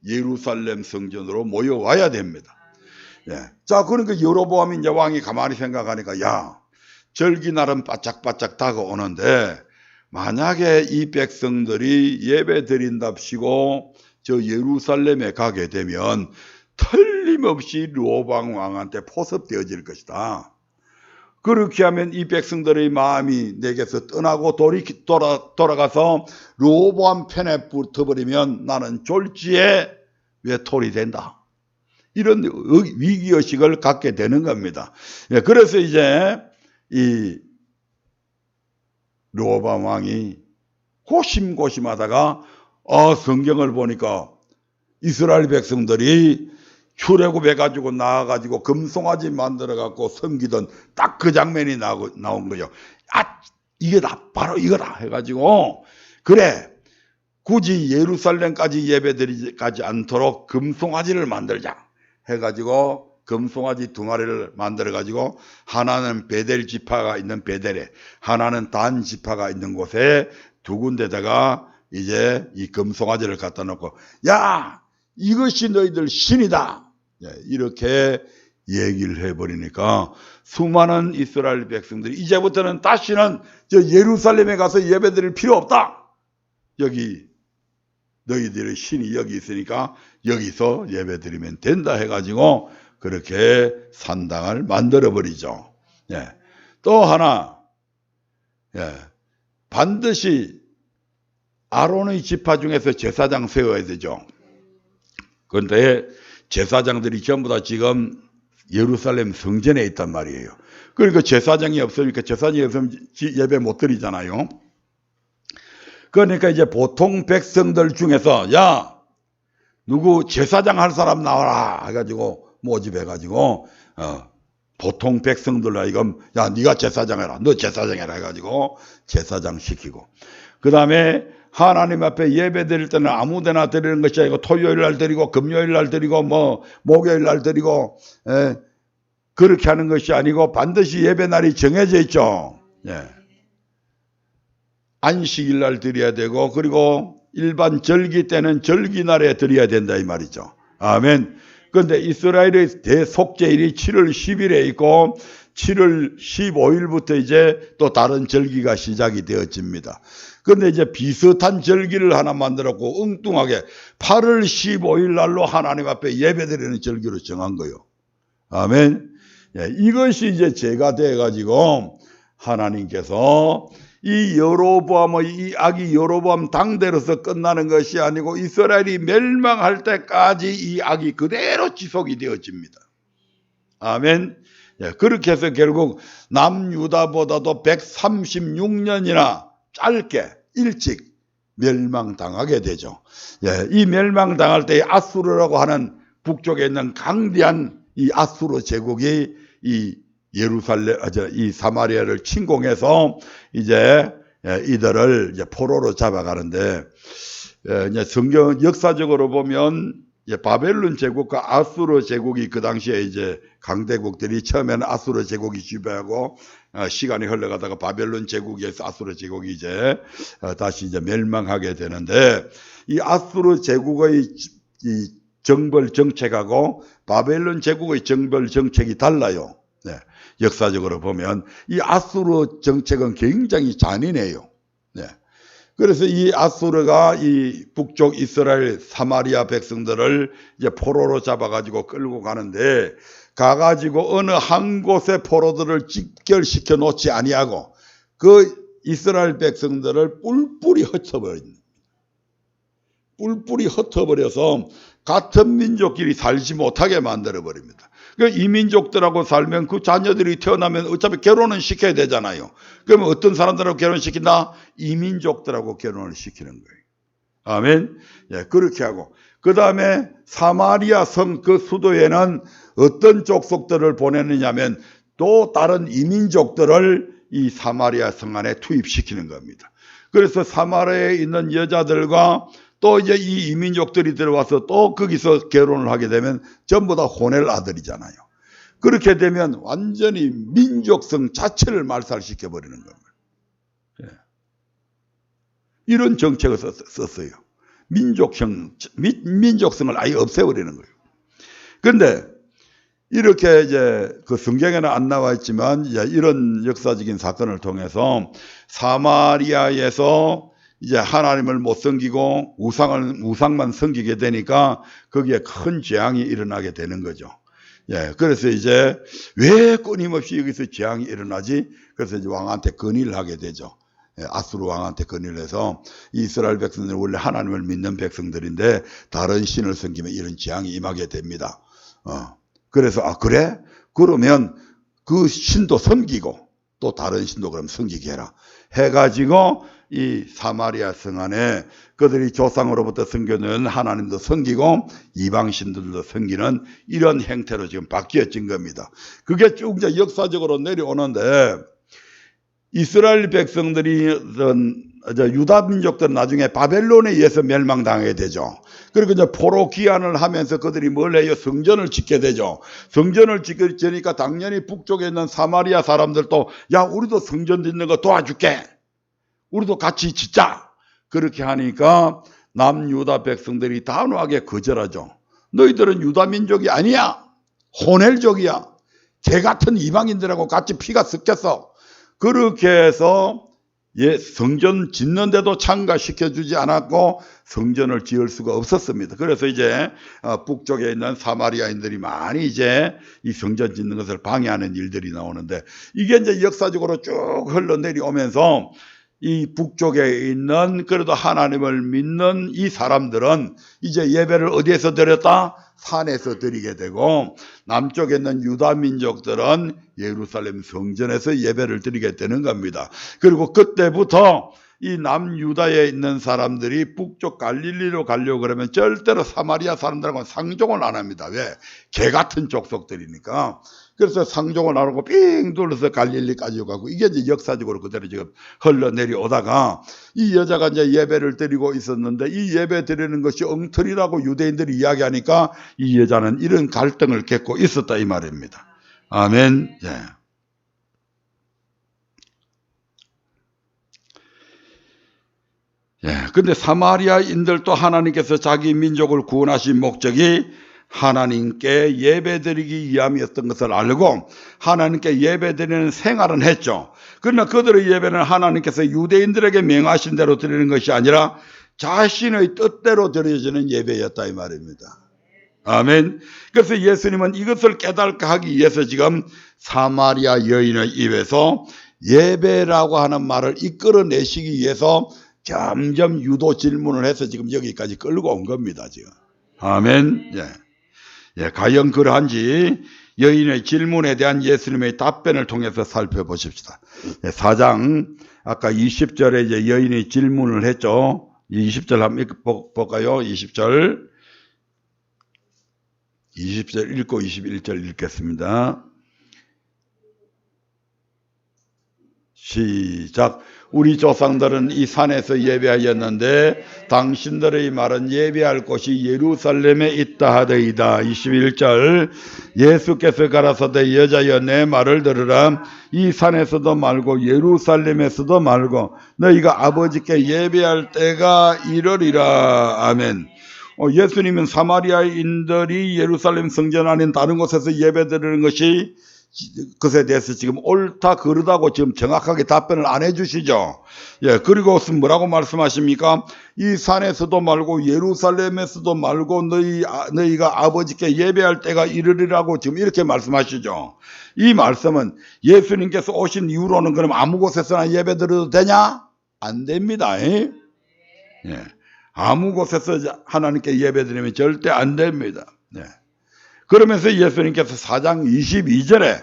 예루살렘 성전으로 모여와야 됩니다. 자, 그러니까 여로보암 이제 왕이 가만히 생각하니까 야, 절기날은 바짝바짝 다가오는데 만약에 이 백성들이 예배 드린답시고 저 예루살렘에 가게 되면 틀림없이 르호보암 왕한테 포섭되어질 것이다. 그렇게 하면 이 백성들의 마음이 내게서 떠나고 돌아가서 르호보암 편에 붙어버리면 나는 졸지에 외톨이 된다. 이런 위기의식을 갖게 되는 겁니다. 그래서 이제 이 르호보암 왕이 고심고심하다가 성경을 보니까 이스라엘 백성들이 출애굽해가지고 나와가지고 금송아지 만들어갖고 섬기던 딱 그 장면이 나온 거죠. 이거다, 바로 이거다 해가지고 그래, 굳이 예루살렘까지 예배드리지 않도록 금송아지를 만들자 해가지고 금송아지 2마리를 만들어가지고 하나는 베델 지파가 있는 베델에, 하나는 단 지파가 있는 곳에 두 군데다가 이제 이 금송아지를 갖다 놓고 야, 이것이 너희들 신이다. 이렇게 얘기를 해버리니까 수많은 이스라엘 백성들이 이제부터는 다시는 저 예루살렘에 가서 예배드릴 필요 없다. 여기 너희들의 신이 여기 있으니까 여기서 예배드리면 된다 해가지고 그렇게 산당을 만들어버리죠. 또 하나, 반드시 아론의 지파 중에서 제사장 세워야 되죠. 그런데 제사장들이 전부 다 지금 예루살렘 성전에 있단 말이에요. 그러니까 제사장이 없으니까 제사장이 없으면 예배 못 드리잖아요. 그러니까 이제 보통 백성들 중에서 야 누구 제사장 할 사람 나와라 해가지고 모집해가지고 보통 백성들 하여금 야 네가 제사장 해라 너 제사장 해라 해가지고 제사장 시키고 그 다음에 하나님 앞에 예배 드릴 때는 아무데나 드리는 것이 아니고 토요일 날 드리고 금요일 날 드리고 뭐 목요일 날 드리고 그렇게 하는 것이 아니고 반드시 예배 날이 정해져 있죠. 예. 안식일 날 드려야 되고 그리고 일반 절기 때는 절기 날에 드려야 된다 이 말이죠. 아멘. 그런데 이스라엘의 대속죄일이 7월 10일에 있고 7월 15일부터 이제 또 다른 절기가 시작이 되어집니다. 그런데 이제 비슷한 절기를 하나 만들었고 엉뚱하게 8월 15일 날로 하나님 앞에 예배드리는 절기로 정한 거예요. 아멘. 예, 이것이 이제 죄가 돼가지고 하나님께서 이 악이 여로보암 당대로서 끝나는 것이 아니고 이스라엘이 멸망할 때까지 이 악이 그대로 지속이 되어집니다. 아멘. 예, 그렇게 해서 결국 남유다보다도 136년이나 짧게 일찍 멸망당하게 되죠. 예, 이 멸망당할 때 아수르라고 하는 북쪽에 있는 강대한 이 아수르 제국이 이 이 사마리아를 침공해서 이제 이들을 이제 포로로 잡아가는데 이제 성경 역사적으로 보면 바벨론 제국과 아수르 제국이 그 당시에 이제 강대국들이 처음에는 아수르 제국이 지배하고 시간이 흘러가다가 바벨론 제국에서 아수르 제국이 이제 다시 이제 멸망하게 되는데 이 아수르 제국의 이 정벌 정책하고 바벨론 제국의 정벌 정책이 달라요. 네. 역사적으로 보면 이 아수르 정책은 굉장히 잔인해요. 네. 그래서 이 아수르가 이 북쪽 이스라엘 사마리아 백성들을 이제 포로로 잡아가지고 끌고 가는데 가가지고 어느 한 곳에 포로들을 집결시켜 놓지 아니하고 그 이스라엘 백성들을 뿔뿔이 흩어버립니다. 뿔뿔이 흩어버려서 같은 민족끼리 살지 못하게 만들어버립니다. 이 민족들하고 살면 그 자녀들이 태어나면 어차피 결혼은 시켜야 되잖아요. 그러면 어떤 사람들하고 결혼시킨다? 이민족들하고 결혼을 시키는 거예요. 아멘. 예, 그렇게 하고 그 다음에 사마리아 성 그 수도에는 어떤 족속들을 보내느냐면 또 다른 이민족들을 이 사마리아 성 안에 투입시키는 겁니다. 그래서 사마리아에 있는 여자들과 또 이제 이 이민족들이 들어와서 또 거기서 결혼을 하게 되면 전부 다 호넬 아들이잖아요. 그렇게 되면 완전히 민족성 자체를 말살시켜 버리는 겁니다. 예. 이런 정책을 썼어요. 민족성을 아예 없애버리는 거예요. 그런데 이렇게 이제 그 성경에는 안 나와 있지만 이런 역사적인 사건을 통해서 사마리아에서 이제 하나님을 못 섬기고 우상만 섬기게 되니까 거기에 큰 재앙이 일어나게 되는 거죠. 예, 그래서 이제 왜 끊임없이 여기서 재앙이 일어나지? 그래서 이제 왕한테 건의를 하게 되죠. 예, 아수르 왕한테 건의를 해서 이스라엘 백성들은 원래 하나님을 믿는 백성들인데 다른 신을 섬기면 이런 재앙이 임하게 됩니다. 그래서 그래? 그러면 그 신도 섬기고 또 다른 신도 그럼 섬기게 해라. 해가지고 이 사마리아 성 안에 그들이 조상으로부터 섬겨는 하나님도 섬기고 이방신들도 섬기는 이런 형태로 지금 바뀌어진 겁니다. 그게 쭉 이제 역사적으로 내려오는데 이스라엘 백성들이 유다 민족들은 나중에 바벨론에 의해서 멸망당하게 되죠. 그리고 이제 포로 귀환을 하면서 그들이 뭘 해요? 성전을 짓게 되죠. 성전을 짓으니까 당연히 북쪽에 있는 사마리아 사람들도 야 우리도 성전 짓는 거 도와줄게. 우리도 같이 짓자. 그렇게 하니까 남유다 백성들이 단호하게 거절하죠. 너희들은 유다 민족이 아니야. 호넬족이야. 개 같은 이방인들하고 같이 피가 섞였어. 그렇게 해서 성전 짓는데도 참가시켜주지 않았고 성전을 지을 수가 없었습니다. 그래서 이제 북쪽에 있는 사마리아인들이 많이 이제 이 성전 짓는 것을 방해하는 일들이 나오는데 이게 이제 역사적으로 쭉 흘러내려오면서 이 북쪽에 있는 그래도 하나님을 믿는 이 사람들은 이제 예배를 어디에서 드렸다? 산에서 드리게 되고, 남쪽에 있는 유다 민족들은 예루살렘 성전에서 예배를 드리게 되는 겁니다. 그리고 그때부터 이 남유다에 있는 사람들이 북쪽 갈릴리로 가려고 그러면 절대로 사마리아 사람들하고는 상종을 안 합니다. 왜? 개 같은 족속들이니까. 그래서 상종을 안 하고 삥 둘러서 갈릴리까지 가고, 이게 이제 역사적으로 그대로 지금 흘러내려오다가 이 여자가 이제 예배를 드리고 있었는데, 이 예배 드리는 것이 엉터리라고 유대인들이 이야기하니까 이 여자는 이런 갈등을 겪고 있었다 이 말입니다. 아멘. 예. 근데 사마리아인들도 하나님께서 자기 민족을 구원하신 목적이 하나님께 예배드리기 위함이었던 것을 알고 하나님께 예배드리는 생활은 했죠. 그러나 그들의 예배는 하나님께서 유대인들에게 명하신 대로 드리는 것이 아니라 자신의 뜻대로 드려지는 예배였다 이 말입니다. 아멘. 그래서 예수님은 이것을 깨닫게 하기 위해서 지금 사마리아 여인의 입에서 예배라고 하는 말을 이끌어내시기 위해서 점점 유도 질문을 해서 지금 여기까지 끌고 온 겁니다, 지금. 아멘. 과연 그러한지 여인의 질문에 대한 예수님의 답변을 통해서 살펴보십시다. 4장, 아까 20절에 이제 여인이 질문을 했죠. 20절 한번 볼까요? 20절 읽고 21절 읽겠습니다. 시작. 우리 조상들은 이 산에서 예배하였는데 당신들의 말은 예배할 곳이 예루살렘에 있다 하더이다. 21절. 예수께서 가라사대 여자여 내 말을 들으라. 이 산에서도 말고 예루살렘에서도 말고 너희가 아버지께 예배할 때가 이르리라. 아멘. 예수님은 사마리아인들이 예루살렘 성전 아닌 다른 곳에서 예배드리는 것이 그것에 대해서 지금 옳다 그르다고 지금 정확하게 답변을 안 해주시죠. 그리고 뭐라고 말씀하십니까? 이 산에서도 말고 예루살렘에서도 말고 너희가 아버지께 예배할 때가 이르리라고 지금 이렇게 말씀하시죠. 이 말씀은 예수님께서 오신 이후로는 그럼 아무 곳에서나 예배 드려도 되냐? 안 됩니다. 아무 곳에서 하나님께 예배 드리면 절대 안 됩니다. 그러면서 예수님께서 4장 22절에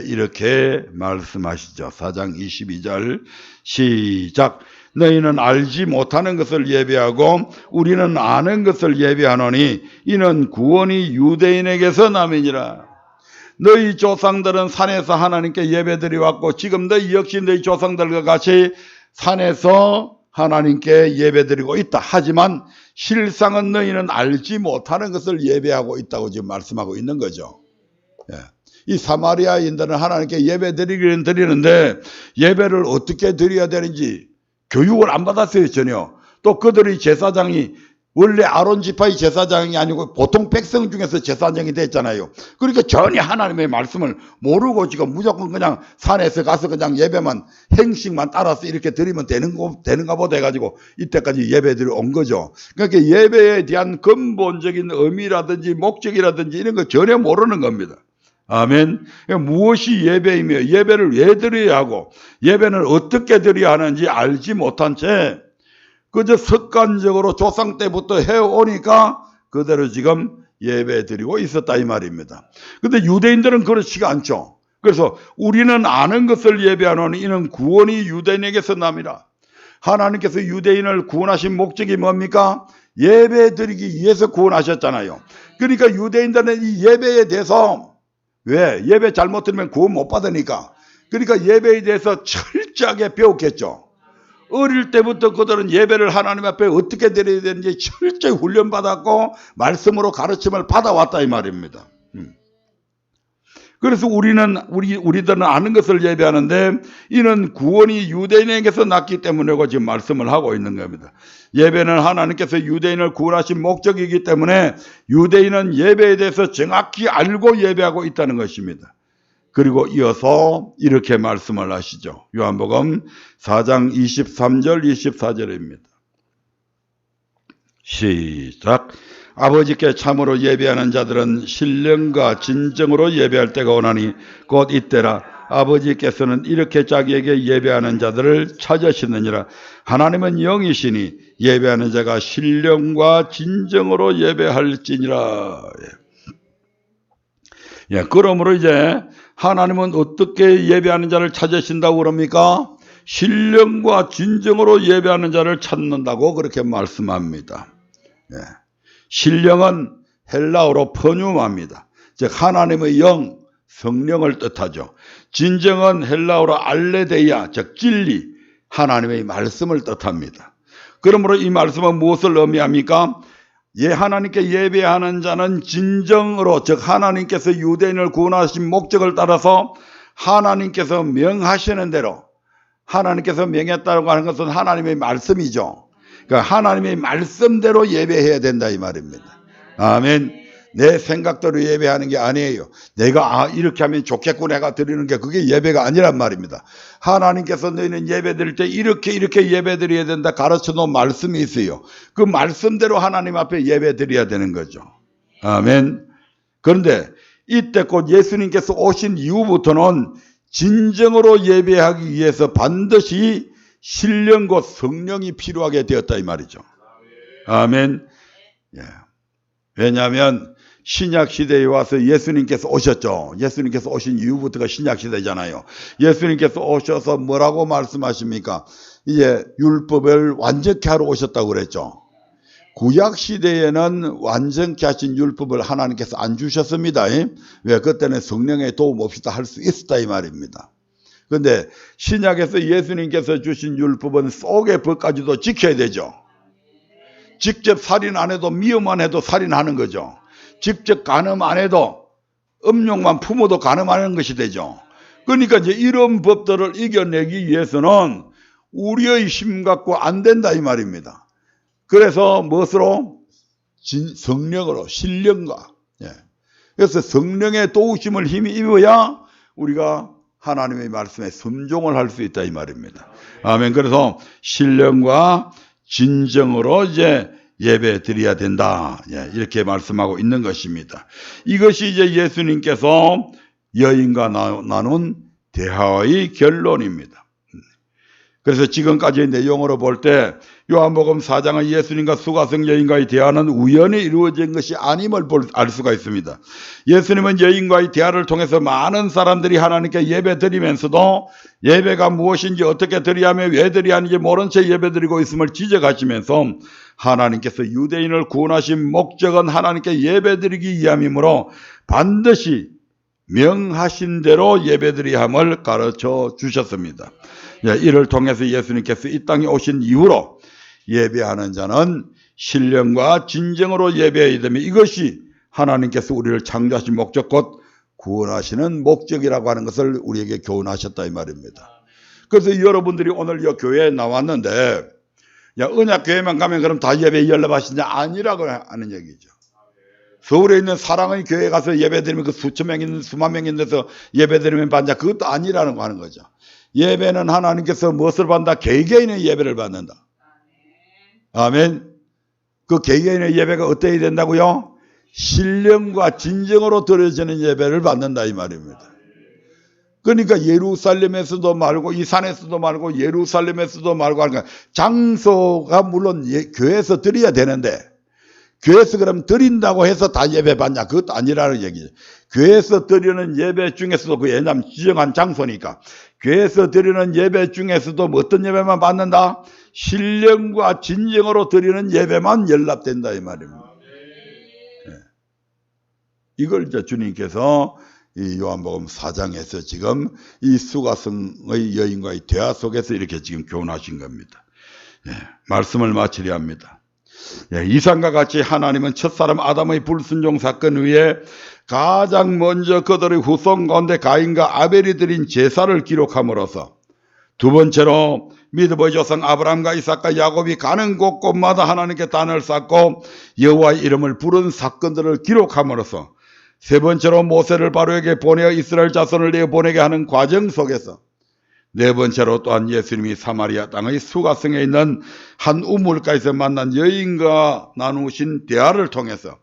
이렇게 말씀하시죠. 4장 22절 시작. 너희는 알지 못하는 것을 예배하고 우리는 아는 것을 예배하노니 이는 구원이 유대인에게서 남이니라. 너희 조상들은 산에서 하나님께 예배드려왔고 지금 너희 역시 너희 조상들과 같이 산에서 하나님께 예배드리고 있다. 하지만 실상은 너희는 알지 못하는 것을 예배하고 있다고 지금 말씀하고 있는 거죠. 이 사마리아인들은 하나님께 예배드리기는 드리는데 예배를 어떻게 드려야 되는지 교육을 안 받았어요, 전혀. 또 그들의 제사장이 원래 아론 지파의 제사장이 아니고 보통 백성 중에서 제사장이 됐잖아요. 그러니까 전혀 하나님의 말씀을 모르고 지금 무조건 그냥 산에서 가서 그냥 예배만 행식만 따라서 이렇게 드리면 되는가 보다 해가지고 이때까지 예배드려 온 거죠. 그러니까 예배에 대한 근본적인 의미라든지 목적이라든지 이런 거 전혀 모르는 겁니다. 아멘. 무엇이 예배이며 예배를 왜 드려야 하고 예배는 어떻게 드려야 하는지 알지 못한 채 그저 습관적으로 조상 때부터 해오니까 그대로 지금 예배 드리고 있었다 이 말입니다. 근데 유대인들은 그렇지가 않죠. 그래서 우리는 아는 것을 예배하노니 이는 구원이 유대인에게서 남이라. 하나님께서 유대인을 구원하신 목적이 뭡니까? 예배 드리기 위해서 구원하셨잖아요. 그러니까 유대인들은 이 예배에 대해서 왜? 예배 잘못 드리면 구원 못 받으니까. 그러니까 예배에 대해서 철저하게 배웠겠죠. 어릴 때부터 그들은 예배를 하나님 앞에 어떻게 드려야 되는지 철저히 훈련받았고 말씀으로 가르침을 받아왔다 이 말입니다. 그래서 우리들은 아는 것을 예배하는데 이는 구원이 유대인에게서 났기 때문이라고 지금 말씀을 하고 있는 겁니다. 예배는 하나님께서 유대인을 구원하신 목적이기 때문에 유대인은 예배에 대해서 정확히 알고 예배하고 있다는 것입니다. 그리고 이어서 이렇게 말씀을 하시죠. 요한복음 4장 23절 24절입니다. 시작. 아버지께 참으로 예배하는 자들은 신령과 진정으로 예배할 때가 오나니 곧 이때라. 아버지께서는 이렇게 자기에게 예배하는 자들을 찾으시느니라. 하나님은 영이시니 예배하는 자가 신령과 진정으로 예배할지니라. 예, 그러므로 이제 하나님은 어떻게 예배하는 자를 찾으신다고 그럽니까? 신령과 진정으로 예배하는 자를 찾는다고 그렇게 말씀합니다. 예. 신령은 헬라어로 퍼뉴마입니다. 즉 하나님의 영, 성령을 뜻하죠. 진정은 헬라어로 알레데이아, 즉 진리, 하나님의 말씀을 뜻합니다. 그러므로 이 말씀은 무엇을 의미합니까? 하나님께 예배하는 자는 진정으로, 즉 하나님께서 유대인을 구원하신 목적을 따라서 하나님께서 명하시는 대로, 하나님께서 명했다고 하는 것은 하나님의 말씀이죠. 그러니까 하나님의 말씀대로 예배해야 된다 이 말입니다. 아멘. 내 생각대로 예배하는 게 아니에요. 내가 이렇게 하면 좋겠고 내가 드리는 게 그게 예배가 아니란 말입니다. 하나님께서 너희는 예배 드릴 때 이렇게 예배 드려야 된다 가르쳐 놓은 말씀이 있어요. 그 말씀대로 하나님 앞에 예배 드려야 되는 거죠. 아멘. 그런데 이때 곧 예수님께서 오신 이후부터는 진정으로 예배하기 위해서 반드시 신령과 성령이 필요하게 되었다 이 말이죠. 아멘. 예. 왜냐하면 신약 시대에 와서 예수님께서 오셨죠. 예수님께서 오신 이후부터가 신약 시대잖아요. 예수님께서 오셔서 뭐라고 말씀하십니까? 이제 율법을 완전케 하러 오셨다고 그랬죠. 구약 시대에는 완전케 하신 율법을 하나님께서 안 주셨습니다. 왜? 그때는 성령의 도움 없이 다 할 수 있었다 이 말입니다. 그런데 신약에서 예수님께서 주신 율법은 속의 법까지도 지켜야 되죠. 직접 살인 안 해도 미움만 해도 살인하는 거죠. 직접 간음 안 해도 음욕만 품어도 간음하는 것이 되죠. 그러니까 이제 이런 법들을 이겨내기 위해서는 우리의 힘 갖고 안 된다 이 말입니다. 그래서 무엇으로? 성령으로, 신령과. 그래서 성령의 도우심을 힘이 입어야 우리가 하나님의 말씀에 순종을 할 수 있다 이 말입니다. 아멘. 그래서 신령과 진정으로 이제 예배 드려야 된다. 이렇게 말씀하고 있는 것입니다. 이것이 이제 예수님께서 여인과 나눈 대화의 결론입니다. 그래서 지금까지의 내용으로 볼 때 요한복음 4장은 예수님과 수가성 여인과의 대화는 우연히 이루어진 것이 아님을 알 수가 있습니다. 예수님은 여인과의 대화를 통해서 많은 사람들이 하나님께 예배 드리면서도 예배가 무엇인지 어떻게 드려야 하며 왜 드려야 하는지 모른 채 예배 드리고 있음을 지적하시면서 하나님께서 유대인을 구원하신 목적은 하나님께 예배 드리기 위함이므로 반드시 명하신 대로 예배 드려야 함을 가르쳐 주셨습니다. 이를 통해서 예수님께서 이 땅에 오신 이후로 예배하는 자는 신령과 진정으로 예배해야 되며 이것이 하나님께서 우리를 창조하신 목적 곧 구원하시는 목적이라고 하는 것을 우리에게 교훈하셨다 이 말입니다. 그래서 여러분들이 오늘 이 교회에 나왔는데 언약교회만 가면 그럼 다 예배 연락하시냐? 아니라고 하는 얘기죠. 서울에 있는 사랑의 교회에 가서 예배드리면 그 수천 명 있는 수만 명 있는 데서 예배드리면 받냐? 그것도 아니라는 거 하는 거죠. 예배는 하나님께서 무엇을 받는다? 개개인의 예배를 받는다. 아멘. 그 개개인의 예배가 어때야 된다고요? 신령과 진정으로 드려지는 예배를 받는다 이 말입니다. 그러니까 예루살렘에서도 말고 이 산에서도 말고 예루살렘에서도 말고 하니까 장소가 물론 교회에서 드려야 되는데 교회에서 그럼 드린다고 해서 다 예배 받냐? 그것도 아니라는 얘기죠. 교회에서 드리는 예배 중에서도 왜냐하면 지정한 장소니까 교회에서 드리는 예배 중에서도 어떤 예배만 받는다? 신령과 진정으로 드리는 예배만 연락된다 이 말입니다. 이걸 이제 주님께서 이 요한복음 4장에서 지금 이 수가성의 여인과의 대화 속에서 이렇게 지금 교훈하신 겁니다. 말씀을 마치려 합니다. 이상과 같이 하나님은 첫사람 아담의 불순종 사건 위에 가장 먼저 그들의 후손 가운데 가인과 아벨이 드린 제사를 기록함으로써 두 번째로 믿음의 조상 아브라함과 이삭과 야곱이 가는 곳곳마다 하나님께 단을 쌓고 여호와의 이름을 부른 사건들을 기록함으로써 세 번째로 모세를 바로에게 보내어 이스라엘 자손을 내어 보내게 하는 과정 속에서 네 번째로 또한 예수님이 사마리아 땅의 수가성에 있는 한 우물가에서 만난 여인과 나누신 대화를 통해서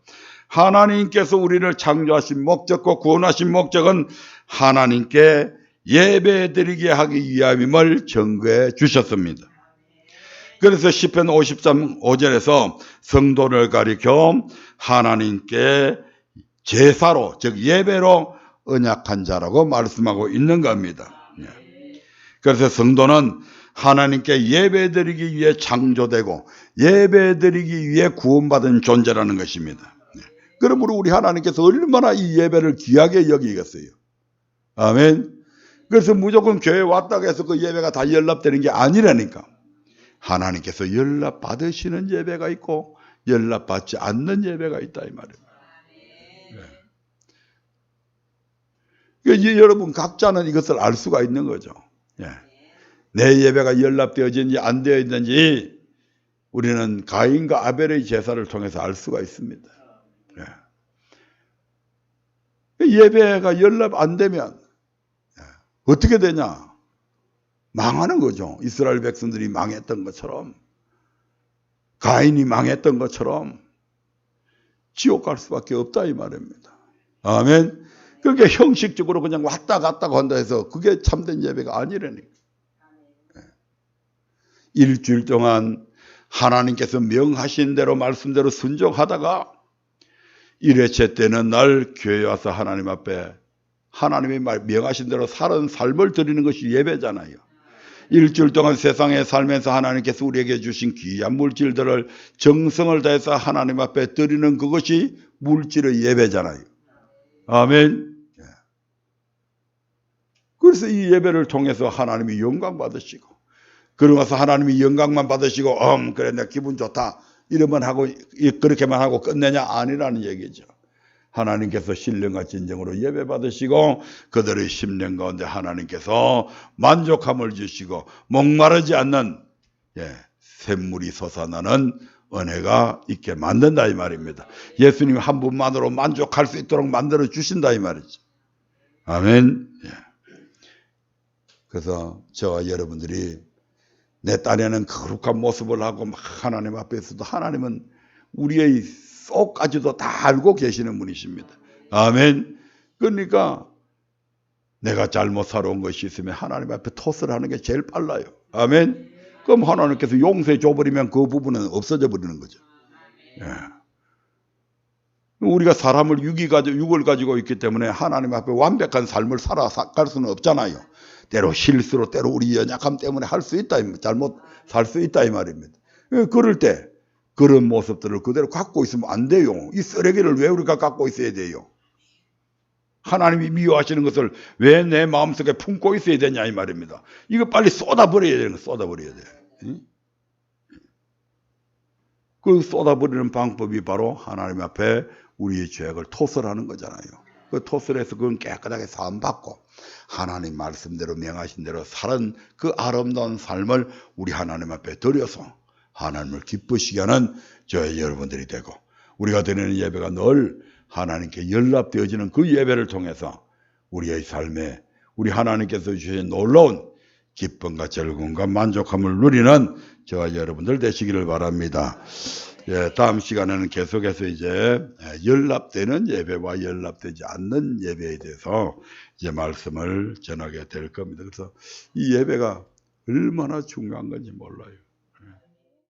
하나님께서 우리를 창조하신 목적과 구원하신 목적은 하나님께 예배드리게 하기 위함임을 증거해 주셨습니다. 그래서 시편 53, 5절에서 성도를 가리켜 하나님께 제사로, 즉 예배로 언약한 자라고 말씀하고 있는 겁니다. 그래서 성도는 하나님께 예배드리기 위해 창조되고 예배드리기 위해 구원받은 존재라는 것입니다. 그러므로 우리 하나님께서 얼마나 이 예배를 귀하게 여기겠어요. 아멘. 그래서 무조건 교회 왔다고 해서 그 예배가 다 연락되는 게 아니라니까. 하나님께서 연락 받으시는 예배가 있고 연락 받지 않는 예배가 있다 이 말입니다. 그러니까 여러분 각자는 이것을 알 수가 있는 거죠. 내 예배가 연락되어지는지 안 되어 있는지 우리는 가인과 아벨의 제사를 통해서 알 수가 있습니다. 예배가 연락 안 되면 어떻게 되냐? 망하는 거죠. 이스라엘 백성들이 망했던 것처럼, 가인이 망했던 것처럼 지옥 갈 수밖에 없다 이 말입니다. 아멘. 그러니까 형식적으로 그냥 왔다 갔다 한다 해서 그게 참된 예배가 아니라니까. 일주일 동안 하나님께서 명하신 대로 말씀대로 순종하다가 1회째 때는 날 교회 와서 하나님 앞에 하나님이 명하신 대로 사는 삶을 드리는 것이 예배잖아요. 일주일 동안 세상에 살면서 하나님께서 우리에게 주신 귀한 물질들을 정성을 다해서 하나님 앞에 드리는 그것이 물질의 예배잖아요. 아멘. 그래서 이 예배를 통해서 하나님이 영광 받으시고 그러고 나서 하나님이 영광만 받으시고 그래 내 기분 좋다 이러면 하고 그렇게만 하고 끝내냐? 아니라는 얘기죠. 하나님께서 신령과 진정으로 예배 받으시고 그들의 심령 가운데 하나님께서 만족함을 주시고 목마르지 않는 샘물이 솟아나는 은혜가 있게 만든다 이 말입니다. 예수님 한 분만으로 만족할 수 있도록 만들어 주신다 이 말이죠. 아멘. 그래서 저와 여러분들이 내 딴에는 거룩한 모습을 하고 막 하나님 앞에서도 하나님은 우리의 속까지도 다 알고 계시는 분이십니다. 아멘. 그러니까 내가 잘못 살아온 것이 있으면 하나님 앞에 토스를 하는 게 제일 빨라요. 아멘. 그럼 하나님께서 용서해 줘버리면 그 부분은 없어져 버리는 거죠. 우리가 사람을 육을 가지고 있기 때문에 하나님 앞에 완벽한 삶을 살아갈 수는 없잖아요. 때로 실수로 때로 우리 연약함 때문에 할 수 있다. 잘못 살 수 있다 이 말입니다. 그럴 때 그런 모습들을 그대로 갖고 있으면 안 돼요. 이 쓰레기를 왜 우리가 갖고 있어야 돼요? 하나님이 미워하시는 것을 왜 내 마음속에 품고 있어야 되냐 이 말입니다. 이거 빨리 쏟아버려야 되는 거 쏟아버려야 돼. 그 쏟아버리는 방법이 바로 하나님 앞에 우리의 죄악을 토설하는 거잖아요. 그 토설해서 그건 깨끗하게 사함받고 하나님 말씀대로 명하신 대로 살은 그 아름다운 삶을 우리 하나님 앞에 드려서 하나님을 기쁘시게 하는 저희 여러분들이 되고 우리가 드리는 예배가 늘 하나님께 연락되어지는 그 예배를 통해서 우리의 삶에 우리 하나님께서 주신 놀라운 기쁨과 즐거움과 만족함을 누리는 저와 여러분들 되시기를 바랍니다. 다음 시간에는 계속해서 이제 연락되는 예배와 연락되지 않는 예배에 대해서 이제 말씀을 전하게 될 겁니다. 그래서 이 예배가 얼마나 중요한 건지 몰라요.